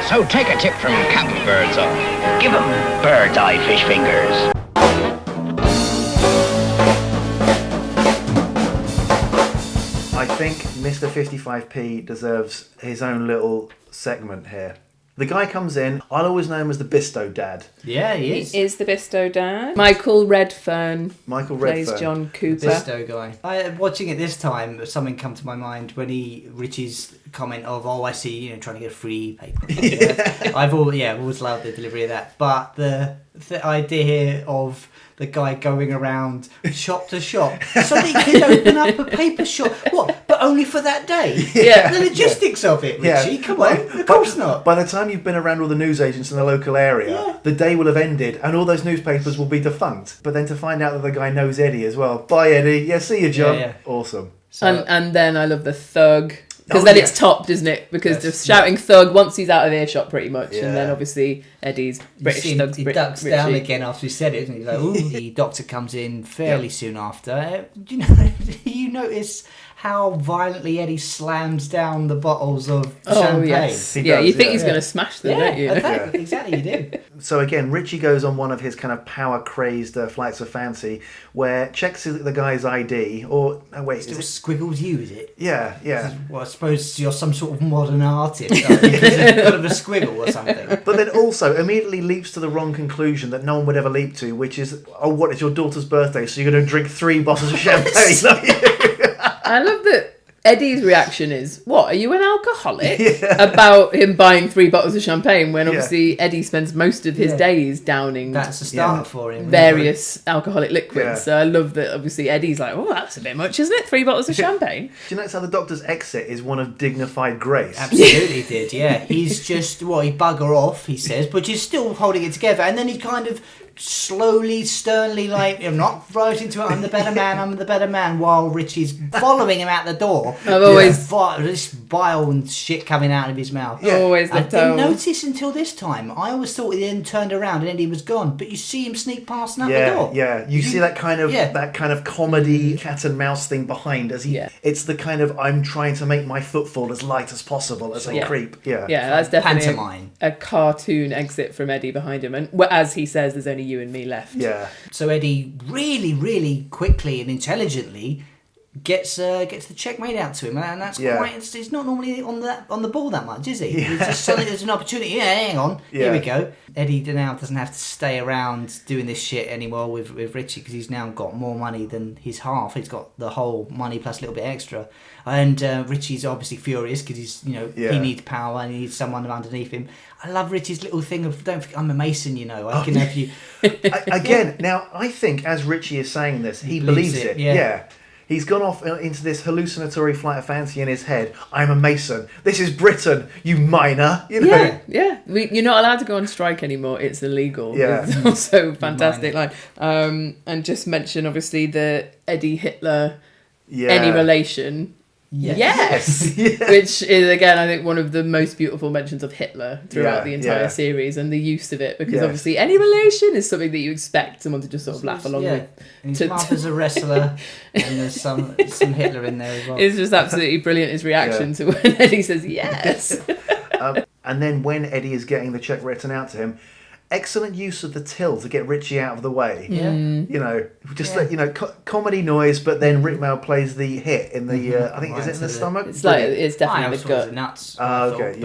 So take a tip from Captain Bird's Eye. Give 'em bird's eye fish fingers. I think Mr. 55p deserves his own little segment here. The guy comes in. I'll always know him as the Bisto Dad. Yeah, he is. He is the Bisto Dad. Michael Redfern plays Redfern. John Cooper. Bisto guy. Watching it this time, something come to my mind when Richie's comment of, I see, trying to get a free paper. I've always loved the delivery of that. But the idea here of the guy going around shop to shop so that he can open up a paper shop. What? But only for that day? Yeah. The logistics of it, Richie. Come on. Of course not. By the time you've been around all the newsagents in the local area, the day will have ended and all those newspapers will be defunct. But then to find out that the guy knows Eddie as well. Bye, Eddie. Yeah, see you, John. Yeah. Awesome. So, and then I love the thug Because then it's topped, isn't it? Because just shouting thug once he's out of earshot pretty much. Yeah. And then obviously Eddie's British thugs. He ducks down Richie. again after he said it, isn't he? He's like, ooh. The doctor comes in fairly soon after. Do you notice how violently Eddie slams down the bottles of champagne? Yes. He Yeah, does, you think yeah. he's going to smash them, don't you? Exactly, you do. So again, Richie goes on one of his kind of power-crazed flights of fancy, where checks the guy's ID, or Still squiggles you, is it? Yeah. Well, I suppose you're some sort of modern artist, because it's got a squiggle or something. But then also immediately leaps to the wrong conclusion that no one would ever leap to, which is, oh, what, it's your daughter's birthday, so you're going to drink 3 bottles of champagne. I love that Eddie's reaction is, what, are you an alcoholic? About him buying 3 bottles of champagne when obviously Eddie spends most of his days downing That's the start for him. various alcoholic liquids. Yeah. So I love that obviously Eddie's like, oh, that's a bit much, isn't it? 3 bottles of champagne. Do you notice how the doctor's exit is one of dignified grace? Absolutely did, yeah. He's just, he bugger off, he says, but he's still holding it together. And then he kind of slowly, sternly, like, I'm not rising to it, I'm the better man, while Richie's following him out the door. I've always... This bile and shit coming out of his mouth. Yeah. Always I looked didn't notice until this time. I always thought he then turned around and Eddie was gone, but you see him sneak past out the door. Yeah, you see that kind of comedy cat and mouse thing behind as he. Yeah. It's the kind of I'm trying to make my footfall as light as possible as I creep. Yeah, that's definitely Pantomime. a cartoon exit from Eddie behind him, and as he says, there's only you and me left. Yeah. So Eddie really, really quickly and intelligently gets the check made out to him, and that's quite. He's not normally on the ball that much, is he? He's just suddenly there's an opportunity. Yeah, hang on, here we go. Eddie now doesn't have to stay around doing this shit anymore with Richie, because he's now got more money than his half. He's got the whole money plus a little bit extra, and Richie's obviously furious because he's he needs power and he needs someone underneath him. I love Richie's little thing of, don't forget, I'm a mason, I can have you. Again, now I think as Richie is saying this, he believes it. Yeah. He's gone off into this hallucinatory flight of fancy in his head. I'm a mason. This is Britain, you minor. Yeah. You're not allowed to go on strike anymore. It's illegal. Yeah. It's also a fantastic line. And just mention, obviously, the Eddie Hitler any relation. Yes. Which is, again, I think one of the most beautiful mentions of Hitler throughout the entire series, and the use of it, because obviously any relation is something that you expect someone to just sort of laugh along with. And his mother's a wrestler, and there's some Hitler in there as well. It's just absolutely brilliant, his reaction to when Eddie says yes. And then when Eddie is getting the check written out to him, excellent use of the till to get Richie out of the way. Comedy noise, but then Rick Mail plays the hit in the I think is it in the stomach? It's definitely the gut. Nuts. I don't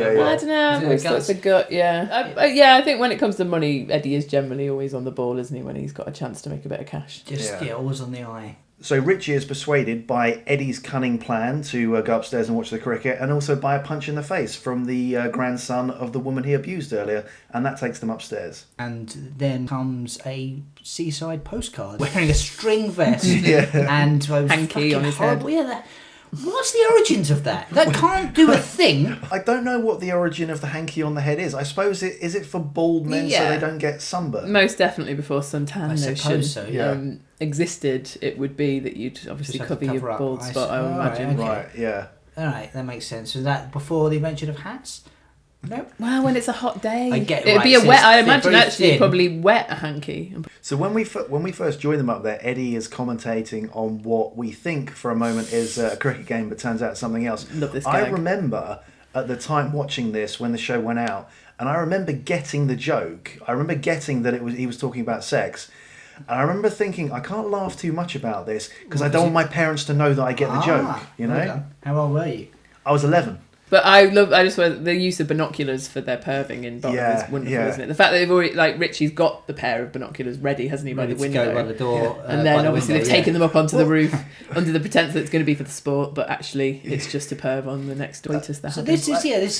know. I always thought it's the gut. Yeah, I think when it comes to money, Eddie is generally always on the ball, isn't he? When he's got a chance to make a bit of cash. Always on the eye. So Richie is persuaded by Eddie's cunning plan to go upstairs and watch the cricket, and also by a punch in the face from the grandson of the woman he abused earlier, and that takes them upstairs. And then comes a seaside postcard wearing a string vest and hanky on his head. What's the origins of that? That can't do a thing. I don't know what the origin of the hanky on the head is. I suppose is it for bald men so they don't get sunburn? Most definitely before suntan notion so, existed, it would be that you'd obviously cover your bald spot, I would imagine. Right, yeah. Alright, that makes sense. Was that before the invention of hats? No. Well, when it's a hot day, it'd be a wet. I imagine thin. probably wet a hanky. So when we first join them up there, Eddie is commentating on what we think for a moment is a cricket game, but turns out something else. Love this I gag. remember at the time watching this when the show went out, and I remember getting the joke. I remember getting that he was talking about sex. And I remember thinking, I can't laugh too much about this because I don't want my parents to know that I get the joke. Okay. How old were you? I was 11. But I just love the use of binoculars for their perving in Bottom is wonderful, isn't it? The fact that they've already, Richie's got the pair of binoculars ready, hasn't he, by the window? Go by the door. And then obviously they've taken them up onto the roof under the pretense that it's going to be for the sport, but actually it's just a perv on the next tweeters. So this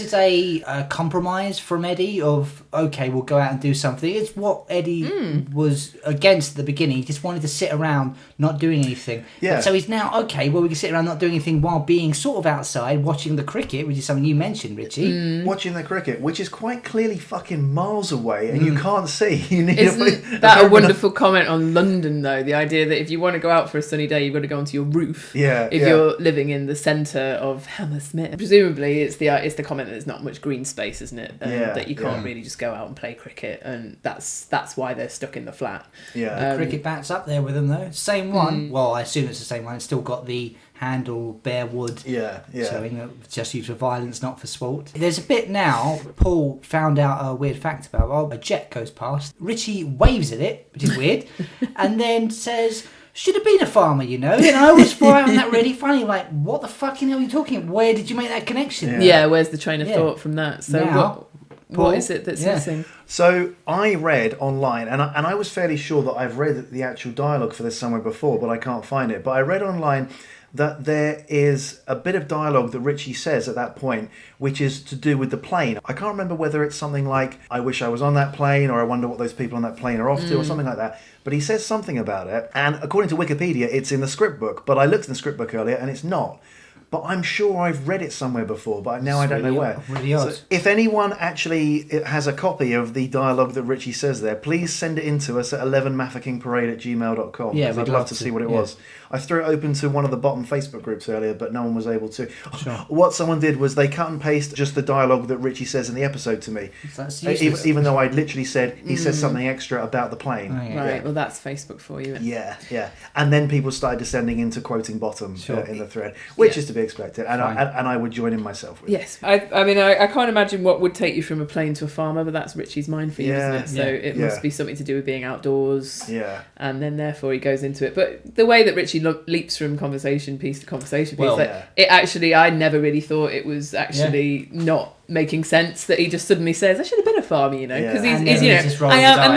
is a compromise from Eddie of, okay, we'll go out and do something. It's what Eddie was against at the beginning. He just wanted to sit around not doing anything. Yeah. So he's now, okay, well, we can sit around not doing anything while being sort of outside watching the cricket, which is is something you mentioned, Richie. Watching the cricket, which is quite clearly fucking miles away, and you can't see. You need Isn't that a wonderful comment on London, though? The idea that if you want to go out for a sunny day, you've got to go onto your roof. If you're living in the centre of Hammersmith. Presumably, it's the comment that there's not much green space, isn't it? That you can't really just go out and play cricket, and that's why they're stuck in the flat. The cricket bat's up there with them, though. Same one. Well, I assume it's the same one. It's still got the handle, bare wood. Showing that just used for violence, not for sport. There's a bit now, Paul found out a weird fact about, a jet goes past. Richie waves at it, which is weird, and then says, should have been a farmer, you know. And I always found that really funny. Like, what the fucking hell are you talking about? Where did you make that connection? Yeah, where's the train of thought from that? So now, what is it that's missing? So I read online, and I was fairly sure that I've read the actual dialogue for this somewhere before, but I can't find it. But I read online that there is a bit of dialogue that Richie says at that point, which is to do with the plane. I can't remember whether it's something like, I wish I was on that plane, or I wonder what those people on that plane are off to, or something like that. But he says something about it, and according to Wikipedia, it's in the script book, but I looked in the script book earlier, and it's not. But I'm sure I've read it somewhere before, but now I don't know where. Really odd. So if anyone actually has a copy of the dialogue that Richie says there, please send it in to us at 11mafekingparade@gmail.com. Yeah, I'd love to see what it was. I threw it open to one of the Bottom Facebook groups earlier, but no one was able to. Sure. What someone did was they cut and paste just the dialogue that Richie says in the episode to me. That's even though I'd literally said he says something extra about the plane. Oh, yeah. Right, well, that's Facebook for you. Yeah. And then people started descending into quoting Bottom in the thread, which is to be expected. And I would join in myself with it. Yes. I mean, I can't imagine what would take you from a plane to a farmer, but that's Richie's mind for you, isn't it? So it must be something to do with being outdoors. Yeah. And then therefore he goes into it. But the way that Richie leaps from conversation piece to conversation piece, it actually, I never really thought it was actually not making sense that he just suddenly says, I should have been a farmer, you know, because he's you know, I am,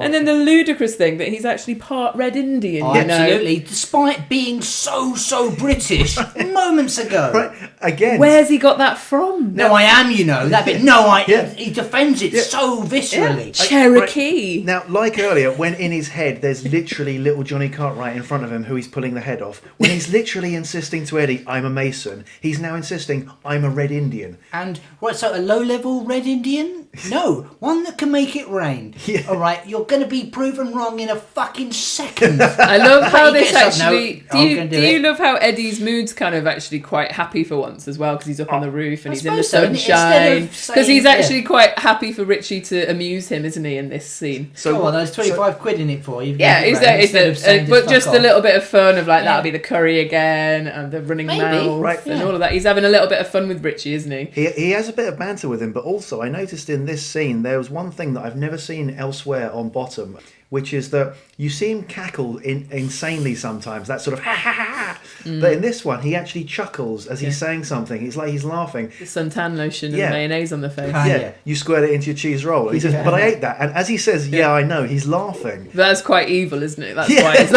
and then the ludicrous thing that he's actually part Red Indian, you know. Absolutely, despite being so British moments ago. Right, again. Where's he got that from? No, I am, you know, that bit. No, he defends it so viscerally. Cherokee. Now, like earlier, when in his head there's literally little Johnny Cartwright in front of him who he's pulling the head off, when he's literally insisting to Eddie, I'm a Mason, he's now insisting, I'm a Red Indian. And what, so a low-level Red Indian? No, one that can make it rain. Yeah. All right, you're going to be proven wrong in a fucking second. I love how this gets up, actually... no, do you love how Eddie's mood's kind of actually quite happy for once as well, because he's up on the roof and he's in the sunshine. Because he's actually quite happy for Richie to amuse him, isn't he, in this scene? So come on, there's 25 quid in it for you. Yeah, but just a little bit of fun of like, that'll be the curry again and the running mouth and all of that. He's having a little bit of fun with Richie, isn't he? He has a bit of banter with him, but also I noticed in this scene there was one thing that I've never seen elsewhere on Bottom, which is that you see him cackle insanely sometimes, that sort of ha ha ha. But in this one, he actually chuckles as he's saying something. It's like he's laughing. The suntan lotion and mayonnaise on the face. You squirt it into your cheese roll. He says, but I ate that. And as he says, I know, he's laughing. That's quite evil, isn't it? That's why it's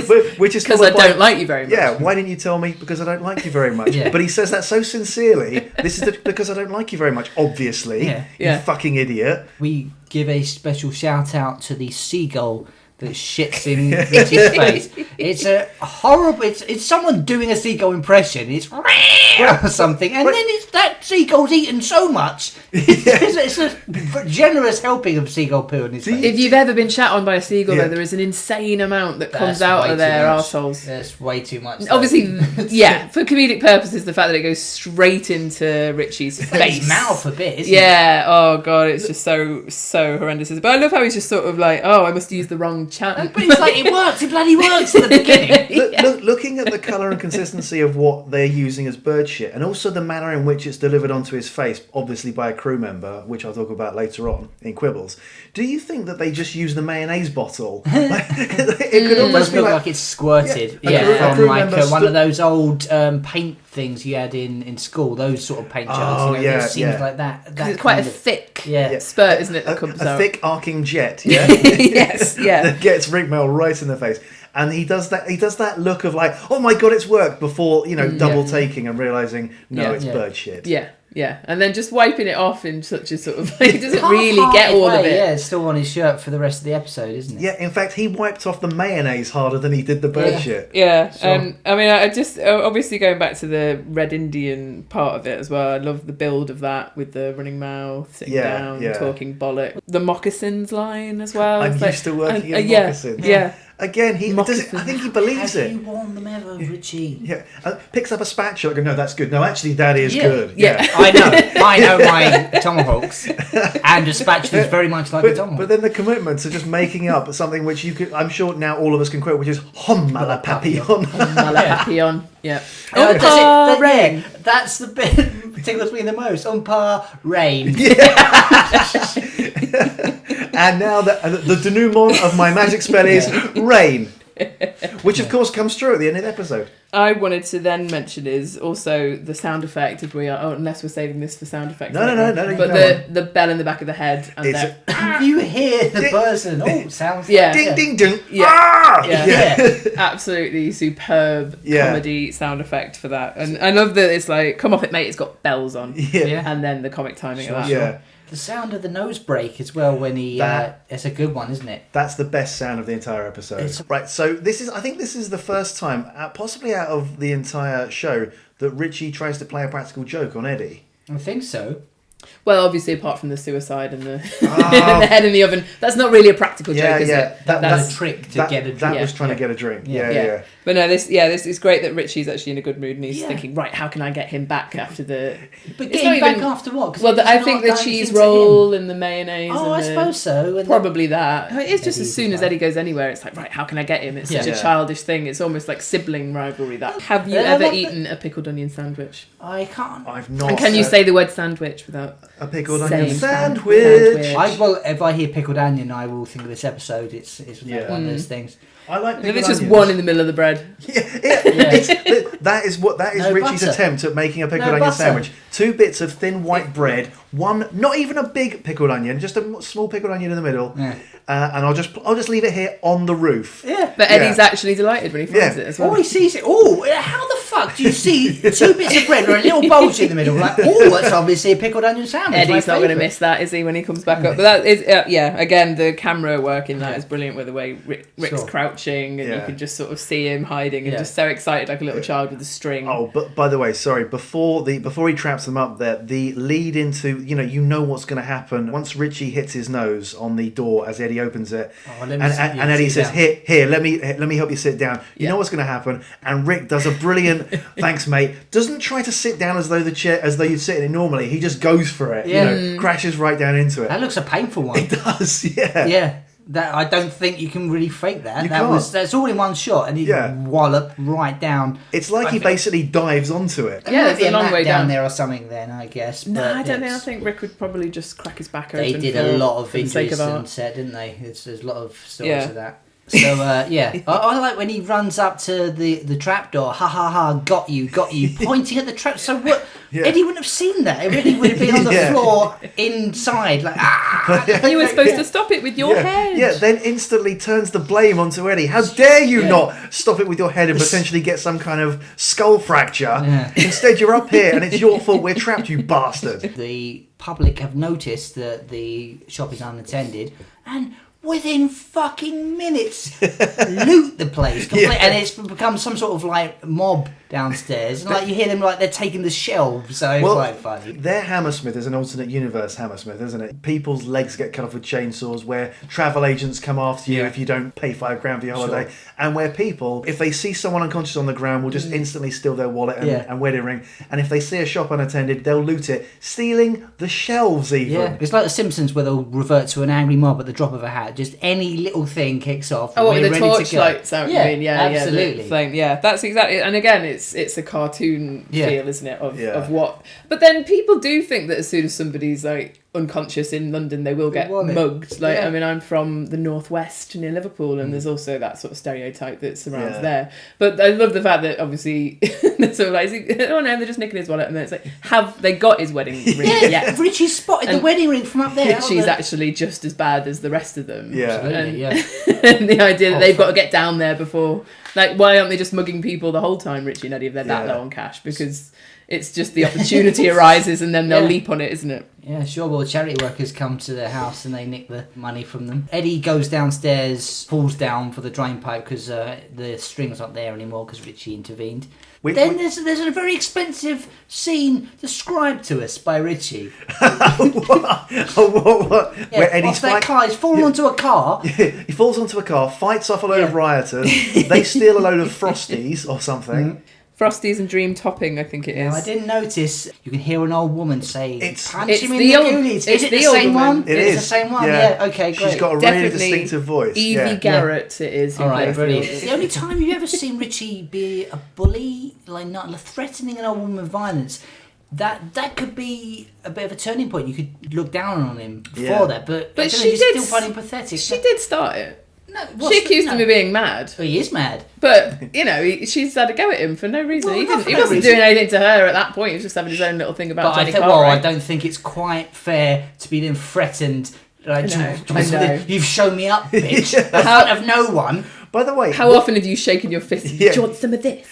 like, which is because I don't like you very much. Yeah, why didn't you tell me? Because I don't like you very much. But he says that so sincerely. This is because I don't like you very much, obviously. You fucking idiot. We give a special shout out to the seagull that shits in Richie's face. It's a horrible. It's someone doing a seagull impression. It's or something, and then it's that seagull's eaten so much. It's a generous helping of seagull poo in his face. If you've ever been shat on by a seagull, though, there is an insane amount that comes out of their arseholes. That's way too much. Obviously, for comedic purposes, the fact that it goes straight into Richie's face, his mouth a bit. Isn't it? Oh god, it's just so horrendous. But I love how he's just sort of like, I must use the wrong channel. But it's like, it works. It bloody works at the beginning. Looking at the colour and consistency of what they're using as bird shit, and also the manner in which it's delivered onto his face, obviously by a crew member, which I'll talk about later on in Quibbles. Do you think that they just use the mayonnaise bottle? It could almost look like it's squirted. From like one of those old paint things you had in school. Those sort of paint jars. It seems like that. It's quite a thick spurt, isn't it? That comes a out. thick arcing jet. Yeah. Yes. Yeah. That gets Rick Mail right in the face. And he does that look of like, oh my god, it's worked, before double taking and realising it's bird shit. Yeah. Yeah, and then just wiping it off in such a sort of he doesn't really get all of it. Yeah, it's still on his shirt for the rest of the episode, isn't it? Yeah, in fact, he wiped off the mayonnaise harder than he did the bird shit. Yeah, So- I mean, I just obviously going back to the Red Indian part of it as well. I love the build of that with the running mouth, sitting down, talking bollock. The moccasins line as well. I'm It's used to working in yeah, moccasins. Yeah. Again, he does it, I think he believes Have it. you worn them ever, Richie? Yeah, picks up a spatula. I go, no, that's good. No, actually, that is good. Yeah. I know my tomahawks, and a spatula is very much like a tomahawk. But then the commitment to just making up something which you could, I'm sure now all of us can quote, which is hom malapapillon. Malapapillon. Yeah. Rain. That's the bit that tickles me the most. Rain. And now the denouement of my magic spell is rain. Which of course comes true at the end of the episode. I wanted to then mention is also the sound effect. If we are, unless we're saving this for sound effects. No. But the bell in the back of the head and You hear the person. Oh, sounds Yeah. Ding ding ding. Yeah. Ah! Yeah. Absolutely superb comedy sound effect for that. And I love that it's like, come off it, mate. It's got bells on. Yeah. And then the comic timing of that. Yeah. The sound of the nose break as well when he. It's a good one, isn't it? That's the best sound of the entire episode. Right, so I think this is the first time, possibly out of the entire show, that Richie tries to play a practical joke on Eddie. I think so. Well, obviously, apart from the suicide and the, the head in the oven, that's not really a practical joke, is it? That's a trick to get a drink. That was trying to get a drink. Yeah. But no, this is great that Richie's actually in a good mood and he's thinking, right, how can I get him back after the... But getting back after what? Well, I think the cheese roll and the mayonnaise. Oh, I suppose so. And probably that. It's just as soon as Eddie goes anywhere, it's like, right, how can I get him? It's such a childish thing. It's almost like sibling rivalry. That. Have you ever eaten a pickled onion sandwich? I can't. I've not. And can you say the word sandwich without... A pickled saying onion sandwich. If I hear pickled onion, I will think of this episode. It's one of those things. I like pickled If it's just onions. one in the middle of the bread. That is Richie's butter. attempt at making a pickled onion sandwich. 2 bits of thin white bread, one not even a big pickled onion, just a small pickled onion in the middle, and I'll just leave it here on the roof. Yeah, but Eddie's actually delighted when he finds it as well. Oh, he sees it. Oh, how the fuck do you see 2 bits of bread or a little bulge in the middle? Like, oh, that's obviously a pickled onion sandwich. Eddie's not going to miss that, is he, when he comes back up? But that is, again, the camera work in that is brilliant with the way Rick's crouching and you can just sort of see him hiding and just so excited like a little child with a string. Oh, but by the way, sorry, before he traps them up there, the lead into, you know what's going to happen once Richie hits his nose on the door as Eddie opens it. Oh, and Eddie says, here, let me help you sit down. You know what's going to happen. And Rick does a brilliant, thanks mate, doesn't try to sit down as though you'd sit in it normally. He just goes for it, crashes right down into it. That looks a painful one. It does, yeah. Yeah. That I don't think you can really fake that. That's all in one shot, and he wallop right down. It's like he basically dives onto it. Yeah, it's a long way down there or something. Then I guess. No, I don't know. I think Rick would probably just crack his back open. They did a lot of injuries on set, didn't they? There's a lot of stories of that. So I like when he runs up to the trapdoor. Ha ha ha! Got you! Pointing at the trap. So what? Yeah. Eddie wouldn't have seen that. It really would have been on the floor inside. Like you were supposed to stop it with your head. Yeah. Then instantly turns the blame onto Eddie. How dare you not stop it with your head and potentially get some kind of skull fracture? Yeah. Instead, you're up here and it's your fault. We're trapped, you bastard. The public have noticed that the shop is unattended and within fucking minutes loot the place completely, and it's become some sort of like mob downstairs, and like you hear them like they're taking the shelves, so it's quite funny. Their Hammersmith is an alternate universe Hammersmith, isn't it? People's legs get cut off with chainsaws, where travel agents come after you if you don't pay £5 for your holiday, and where people, if they see someone unconscious on the ground, will just instantly steal their wallet and wedding ring, and if they see a shop unattended, they'll loot it, stealing the shelves even. Yeah, it's like The Simpsons where they'll revert to an angry mob at the drop of a hat. Just any little thing kicks off. Oh, with the torchlights out, you mean? Yeah, absolutely. Flame. Yeah, that's exactly. And again, it's a cartoon feel, isn't it? Of what? But then people do think that as soon as somebody's like unconscious in London, they will get mugged. Like, I mean, I'm from the northwest near Liverpool, and there's also that sort of stereotype that surrounds there. But I love the fact that obviously they're sort of like, oh no, they're just nicking his wallet, and then it's like, have they got his wedding ring? Yeah, Richie spotted the wedding ring from up there. She's actually just as bad as the rest of them. Yeah, and the idea that they've got to get down there before. Like, why aren't they just mugging people the whole time, Richie and Eddie, if they're that low on cash? Because It's just the opportunity arises and then they'll leap on it, isn't it? Yeah, sure. Well, charity workers come to their house and they nick the money from them. Eddie goes downstairs, falls down for the drain pipe because the string's not there anymore because Richie intervened. There's a very expensive scene described to us by Richie. What? Yeah, Where Eddie's off that car, he's fallen onto a car. He falls onto a car, fights off a load of rioters. They steal a load of Frosties or something. Frosties and Dream Topping, I think it is. Now, I didn't notice. You can hear an old woman say, "Punch it's him in the the old- goonies." it's Is it the the old same woman. one? It It's is. the same one. Yeah. Yeah. Okay, great. She's got a really Definitely distinctive voice. Evie Garrett it is. Who All right, plays brilliant. the- It's the only time you've ever seen Richie be a bully, like not threatening an old woman with violence. That could be a bit of a turning point. You could look down on him for that, but I don't know, she you did still find him pathetic. She did start it. No, She accused him of being mad. Oh, he is mad. But, she's had a go at him for no reason. Well, he not for he no wasn't reason. doing anything to her at that point. He was just having his own little thing about But Johnny I Cartwright. don't think it's quite fair to be then threatened. Like, I know. You've shown me up, bitch. In front of no one. By the way, How often have you shaken your fist? Do you want some of this?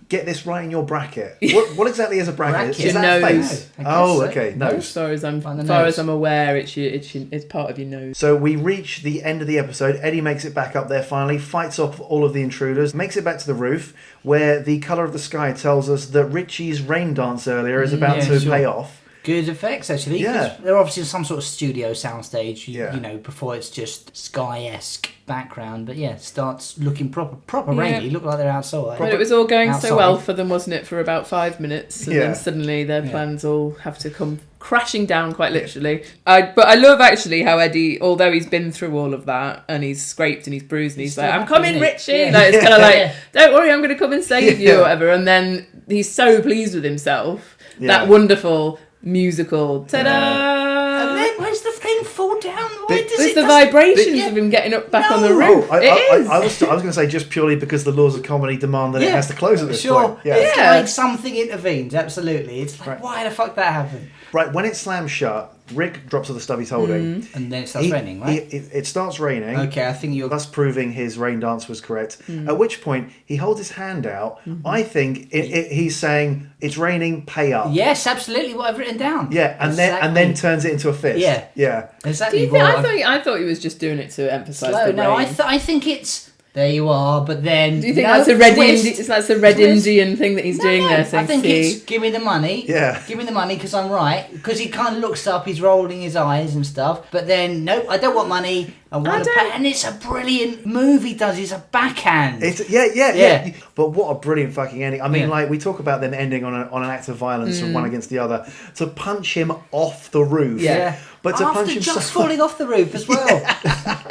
get this right in your bracket. What exactly is a bracket? Bracket? Is that Your nose. face? I guess Oh, so. okay, nose. As far as Find the nose. I'm aware, it's part of your nose. So we reach the end of the episode. Eddie makes it back up there finally, fights off all of the intruders, makes it back to the roof, where the colour of the sky tells us that Richie's rain dance earlier is about to pay off. Good effects, actually. 'Cause Yeah. they're obviously in some sort of studio soundstage, Yeah. you know, before it's just sky-esque background. But yeah, starts looking proper Yeah. rainy. Look like they're outside. But it was all going outside. so well for them, wasn't it, for about 5 minutes? And Yeah. then suddenly their plans all have to come crashing down, quite literally. But I love, actually, how Eddie, although he's been through all of that, and he's scraped and he's bruised, and he's still like, I'm happy, coming, isn't he? Richie! Yeah. Like, it's kind of like, Yeah. don't worry, I'm going to come and save you, Yeah. or whatever. And then he's so pleased with himself. Yeah. That wonderful musical, ta-da! And then where's the thing fall down? Why does It's it the doesn't- vibrations Yeah. of him getting up back on the No. roof. I It was going to say just purely because the laws of comedy demand that it has to close at this sure. point. Yeah. It's Yeah. like something intervenes, absolutely. It's like, Right. why the fuck that happened? Right, when it slams shut, Rick drops to the stuff he's holding. And then it starts raining, right? It starts raining. Okay, I think you're... Thus proving his rain dance was correct. At which point, he holds his hand out. I think he's saying, it's raining, pay up. Yes, absolutely, what I've written down. Yeah, and then turns it into a fist. Yeah. Yeah. Do Exactly. you think, what I thought he was just doing it to emphasise Slow. the No, rain. I think it's... There you are, but then... Do you think no, that's a red twist. that's a red Twist. Indian thing that he's doing there? I Saying, think "See?" it's give me the money. Yeah. Give me the money because I'm right. Because he kind of looks up, he's rolling his eyes and stuff. But then, nope, I don't want money. I want to pay. And it's a brilliant move he does. It's a backhand. Yeah. But what a brilliant fucking ending. I mean, Yeah. like, we talk about them ending on an act of violence from one against the other. To punch him off the roof. Yeah. But to After punch him just so falling off the roof as well.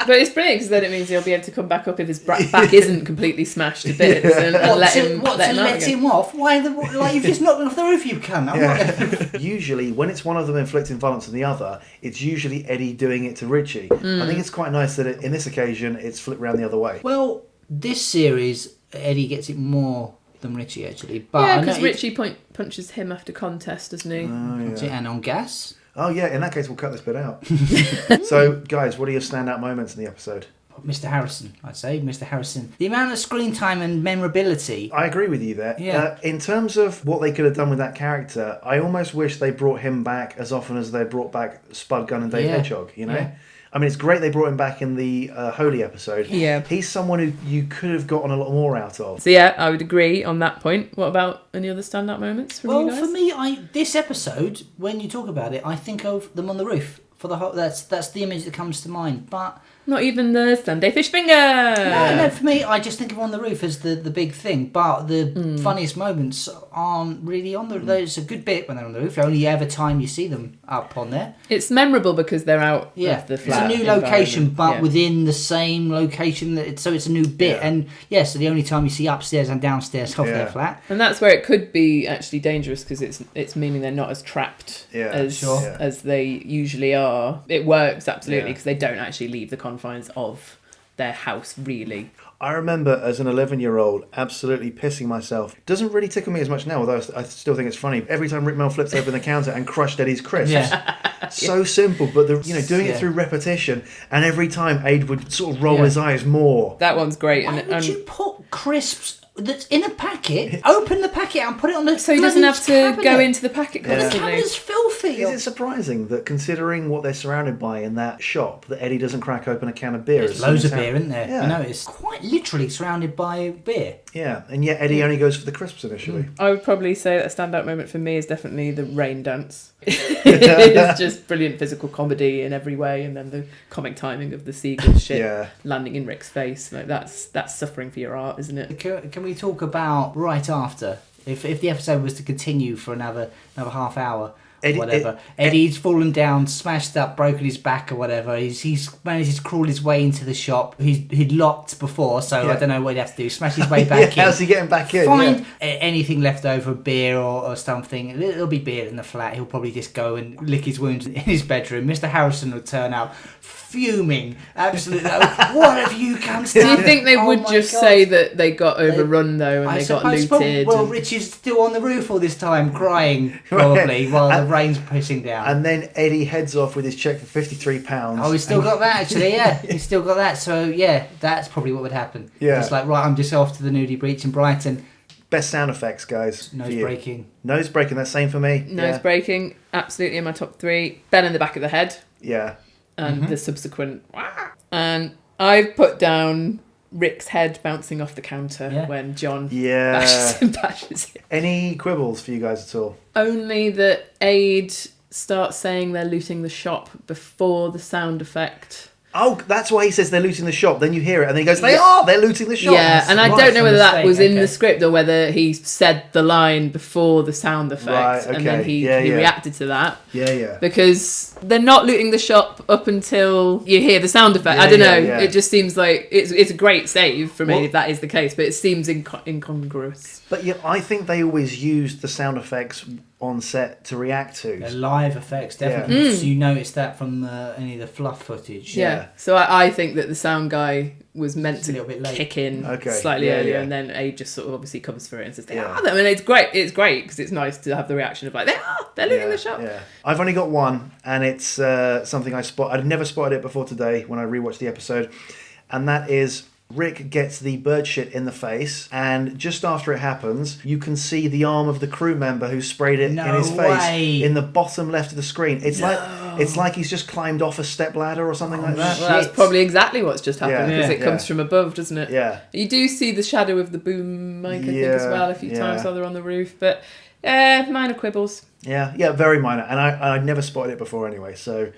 But it's brilliant because then it means he'll be able to come back up if his back isn't completely smashed to bits and let him What, let to him out let again. him off? Why? Like, you've just knocked me off the roof, you cunt. I'm not gonna... Usually, when it's one of them inflicting violence on the other, it's usually Eddie doing it to Richie. I think it's quite nice that in this occasion, it's flipped around the other way. Well, this series, Eddie gets it more than Richie, actually. But Yeah, I know because Richie punches him after contest, doesn't he? And on gas. Oh, yeah, in that case, we'll cut this bit out. So, guys, what are your standout moments in the episode? Mr. Harrison, I'd say. Mr. Harrison. The amount of screen time and memorability. I agree with you there. Yeah. In terms of what they could have done with that character, I almost wish they brought him back as often as they brought back Spud Gunn and Dave Hedgehog, you know? Yeah. I mean, it's great they brought him back in the Holy episode. Yeah. He's someone who you could have gotten a lot more out of. So yeah, I would agree on that point. What about any other standout moments from you Well, guys? for me, this episode, when you talk about it, I think of them on the roof. For the whole, that's the image that comes to mind. But Not even the Sunday fish finger. no, for me, I just think of on the roof as the big thing. But the funniest moments aren't really on the. There's a good bit when they're on the roof. Only ever time you see them up on there. It's memorable because they're out of the it's flat. a new location, environment. but Yeah. within the same location. So it's a new bit, and so the only time you see upstairs and downstairs of their flat. And that's where it could be actually dangerous because it's meaning they're not as trapped Yeah, as they usually are. It works absolutely because they don't actually leave the confines of their house really. I remember as an 11-year-old absolutely pissing myself. Doesn't really tickle me as much now, although I still think it's funny. Every time Rick Mel flips open the counter and crushed Eddie's crisps. Yeah. So simple, but doing it through repetition, and every time Aid would sort of roll his eyes more. That one's great. Why and would you put crisps that's in a packet. Open the packet and put it on the. So he doesn't have to cabinet. go into the packet The constantly. cabinet's filthy. Is it surprising that, considering what they're surrounded by in that shop, that Eddie doesn't crack open a can of beer? There's loads of beer, isn't there? Yeah. You know, it's quite literally surrounded by beer. Yeah, and yet Eddie only goes for the crisps initially. I would probably say that a standout moment for me is definitely the rain dance. It's just brilliant physical comedy in every way, and then the comic timing of the seagull ship landing in Rick's face. Like that's suffering for your art, isn't it? Can we talk about right after, if the episode was to continue for another half hour? Eddie's fallen down, smashed up, broken his back or whatever. He's managed to crawl his way into the shop. He'd locked before, so I don't know what he'd have to do. Smash his way back in. How's he getting back in? Find anything left over, beer or something. There'll be beer in the flat. He'll probably just go and lick his wounds in his bedroom. Mr. Harrison will turn out fuming. Absolutely. What have you come to do? Do you think they would just say that they got overrun though and they got looted? Well, Richie's still on the roof all this time, crying probably while the rain's pissing down. And then Eddie heads off with his cheque for £53. Oh, he's still got that actually. Yeah, he's still got that. So yeah, that's probably what would happen. Yeah, it's like, right, I'm just off to the nudie breach in Brighton. Best sound effects, guys. Nose breaking. Nose breaking. That's same for me. Nose breaking, absolutely in my top 3. Bell in the back of the head. Yeah. And the subsequent. And I've put down Rick's head bouncing off the counter when John bashes him. Any quibbles for you guys at all? Only that Aid starts saying they're looting the shop before the sound effect. Oh, that's why he says they're looting the shop. Then you hear it, and then he goes, they're looting the shop. Yeah, and I don't know whether that was in the script or whether he said the line before the sound effect, and then he reacted to that. Yeah. Because they're not looting the shop up until you hear the sound effect. I don't know. Yeah. It just seems like it's a great save for me if that is the case, but it seems incongruous. But yeah, I think they always used the sound effects on set to react to. The live effects, definitely. So you noticed that from any of the fluff footage. Yeah. So I think that the sound guy was meant to a little bit late. kick in slightly earlier, and then Aid just sort of obviously comes through it and says, I mean, it's great because it's nice to have the reaction of like, they're looting the shop. Yeah. I've only got one, and it's something I'd never spotted it before today when I rewatched the episode, and that is Rick gets the bird shit in the face, and just after it happens, you can see the arm of the crew member who sprayed it in his face in the bottom left of the screen. It's like he's just climbed off a stepladder or something like that. Well, that's probably exactly what's just happened because it comes from above, doesn't it? Yeah. You do see the shadow of the boom mic, I think, as well, a few times while they're on the roof, but minor quibbles. Yeah, very minor, and I'd never spotted it before anyway, so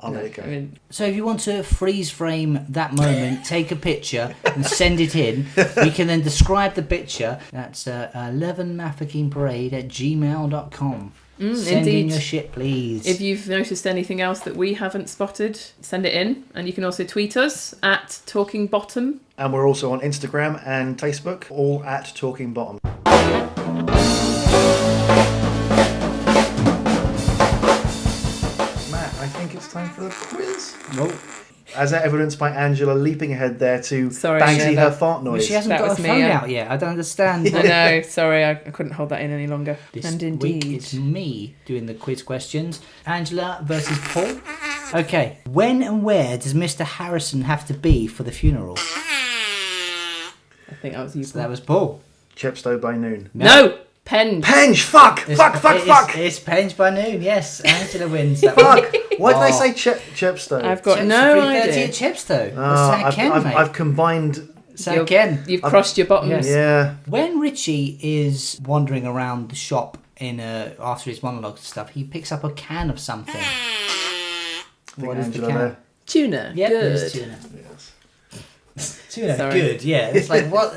I'll let it go. I mean, so if you want to freeze frame that moment, take a picture and send it in. We can then describe the picture. That's 11 Mafeking Parade at gmail.com. Send in your shit, please. If you've noticed anything else that we haven't spotted, send it in. And you can also tweet us at Talking Bottom. And we're also on Instagram and Facebook, all at Talking Bottom. I think it's time for the quiz. Nope. As evidenced by Angela leaping ahead there to Banksy her fart noise. Well, she hasn't got her phone out yet. I don't understand. I know. Sorry, I couldn't hold that in any longer. This week it's me doing the quiz questions. Angela versus Paul. Okay. When and where does Mr. Harrison have to be for the funeral? I think that was you. So that was Paul. Chepstow by noon. No! Penge. Penge! Fuck! It's Penge by noon, yes. Angela wins. Fuck! Why did they say Chepstow? I've got no idea. At Chepstow. I've combined... You've crossed your bottoms. Yes. Yeah. When Richie is wandering around the shop after his monologue and stuff, he picks up a can of something. What is the can? There. Tuna. Yep, good. It is tuna. Yes. Tuna, Sorry. good, yeah. It's like, what?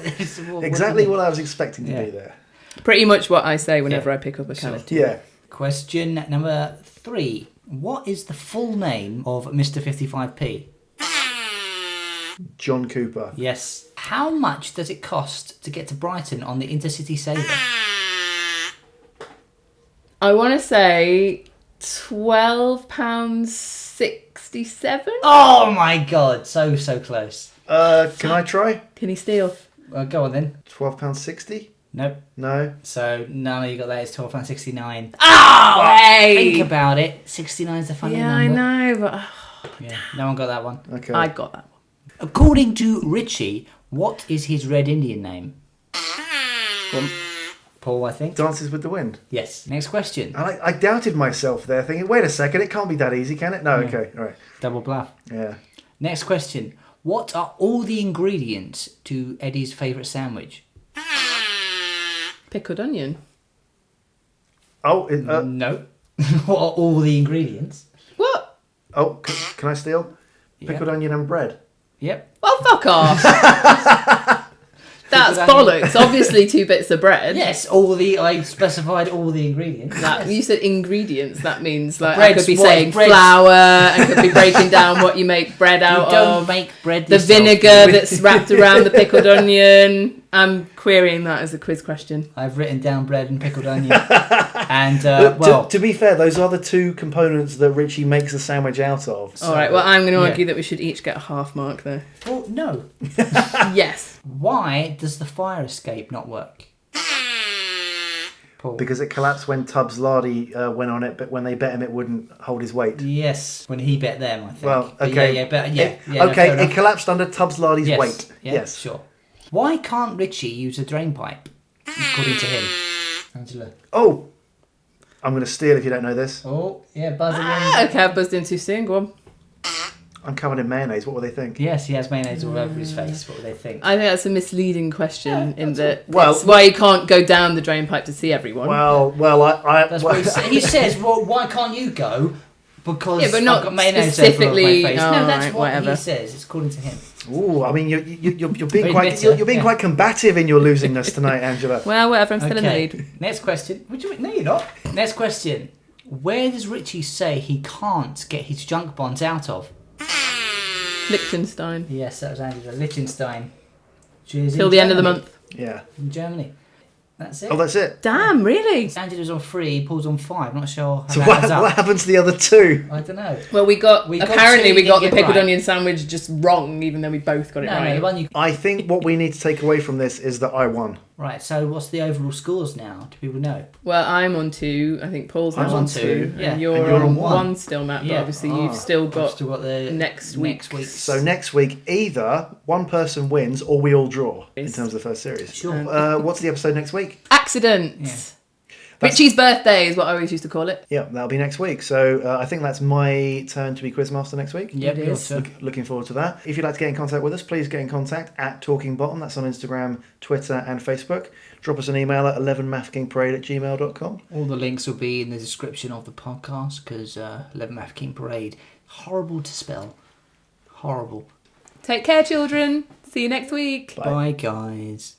Exactly what I was expecting to be there. Pretty much what I say whenever I pick up a can of tuna. Yeah. Question number 3. What is the full name of Mr. 55p? John Cooper. Yes. How much does it cost to get to Brighton on the Intercity Saver? I want to say £12.67. Oh my god, so close. Can I try? Can he steal? Go on then. £12.60? Nope. No. So none of you got that. It's £12.69. Oh, hey! Think about it. 69 is the funny number. I know, but Yeah, no one got that one. Okay. I got that one. According to Richie, what is his Red Indian name? Go on. Paul, I think. Dances with the Wind. Yes. Next question. I doubted myself there, thinking, wait a second, it can't be that easy, can it? No, Yeah. okay, all right. Double bluff. Yeah. Next question. What are all the ingredients to Eddie's favourite sandwich? Pickled onion. Oh, No. What are all the ingredients? What? oh, can I steal? Pickled onion and bread. Yep. Well, fuck off. That's Pickled onion. bollocks. Obviously 2 bits of bread. Yes, I specified all the ingredients. That, you said ingredients. That means like I Bread's could be what? saying Bread's- flour. I could be breaking down what you make bread out You don't of. make bread The yourself. vinegar that's wrapped around the pickled onion. I'm querying that as a quiz question. I've written down bread and pickled onion. And, well... to be fair, those are the 2 components that Richie makes the sandwich out of. All right. Well, I'm going to yeah. argue that we should each get a half mark there. Well, no. Yes. Why does the fire escape not work? Paul. Because it collapsed when Tubbs Lardy went on it, but when they bet him it wouldn't hold his weight. Yes, when he bet them, I think. Well, But okay. okay, It collapsed under Tubbs Lardy's yes. weight. Yeah, Yes. sure. Why can't Richie use a drain pipe? According to him. Angela. Oh, I'm going to steal if you don't know this. Oh, yeah, buzzing Okay, I buzzed in too soon. Go on. I'm covered in mayonnaise. What will they think? Yes, he has mayonnaise all over his face. What do they think? I think that's a misleading question in that Well- it's why you can't go down the drain pipe to see everyone. Well, That's what he says. He says, well, why can't you go? Because Yeah, but not I've got mayonnaise specifically- over my face. oh, No, that's right, what whatever. he says. It's according to him. Ooh, I mean, you're being Very quite bitter, you're being yeah. quite combative in your losingness tonight, Angela. Well, whatever. I'm still in the Okay, lead. next question. What do you mean? No, you're not. Next question. Where does Richie say he can't get his junk bonds out of? Liechtenstein. Yes, that was Angela. Liechtenstein. She's Till in the end of the Germany. month. Yeah. In Germany. That's it. Oh, that's it. Damn, really? Angela's on 3, Paul's on 5. Not sure how So that what, adds up. what happened to the other 2? I don't know. Well, we got We got apparently two, we you got the didn't get pickled right. onion sandwich just wrong, even though we both got it No, right. no, the one you... I think what we need to take away from this is that I won. Right, so what's the overall scores now? Do people know? Well, I'm on 2. I think Paul's I'm now on on 2, 2. yeah. And you're, And you're on on 1 still, Matt. But Yeah. obviously you've still I've got still got the next week. So next week, either one person wins or we all draw in Yes. terms of the first series. Sure. What's the episode next week? Accident. Yeah. Richie's birthday is what I always used to call it. Yeah, that'll be next week. So I think that's my turn to be quizmaster next week. Yep, It your is. turn. Looking forward to that. If you'd like to get in contact with us, please get in contact at Talking Bottom. That's on Instagram, Twitter, and Facebook. Drop us an email at 11mafekingparade@gmail.com. All the links will be in the description of the podcast because 11 Mafeking Parade, horrible to spell. Horrible. Take care, children. See you next week. Bye guys.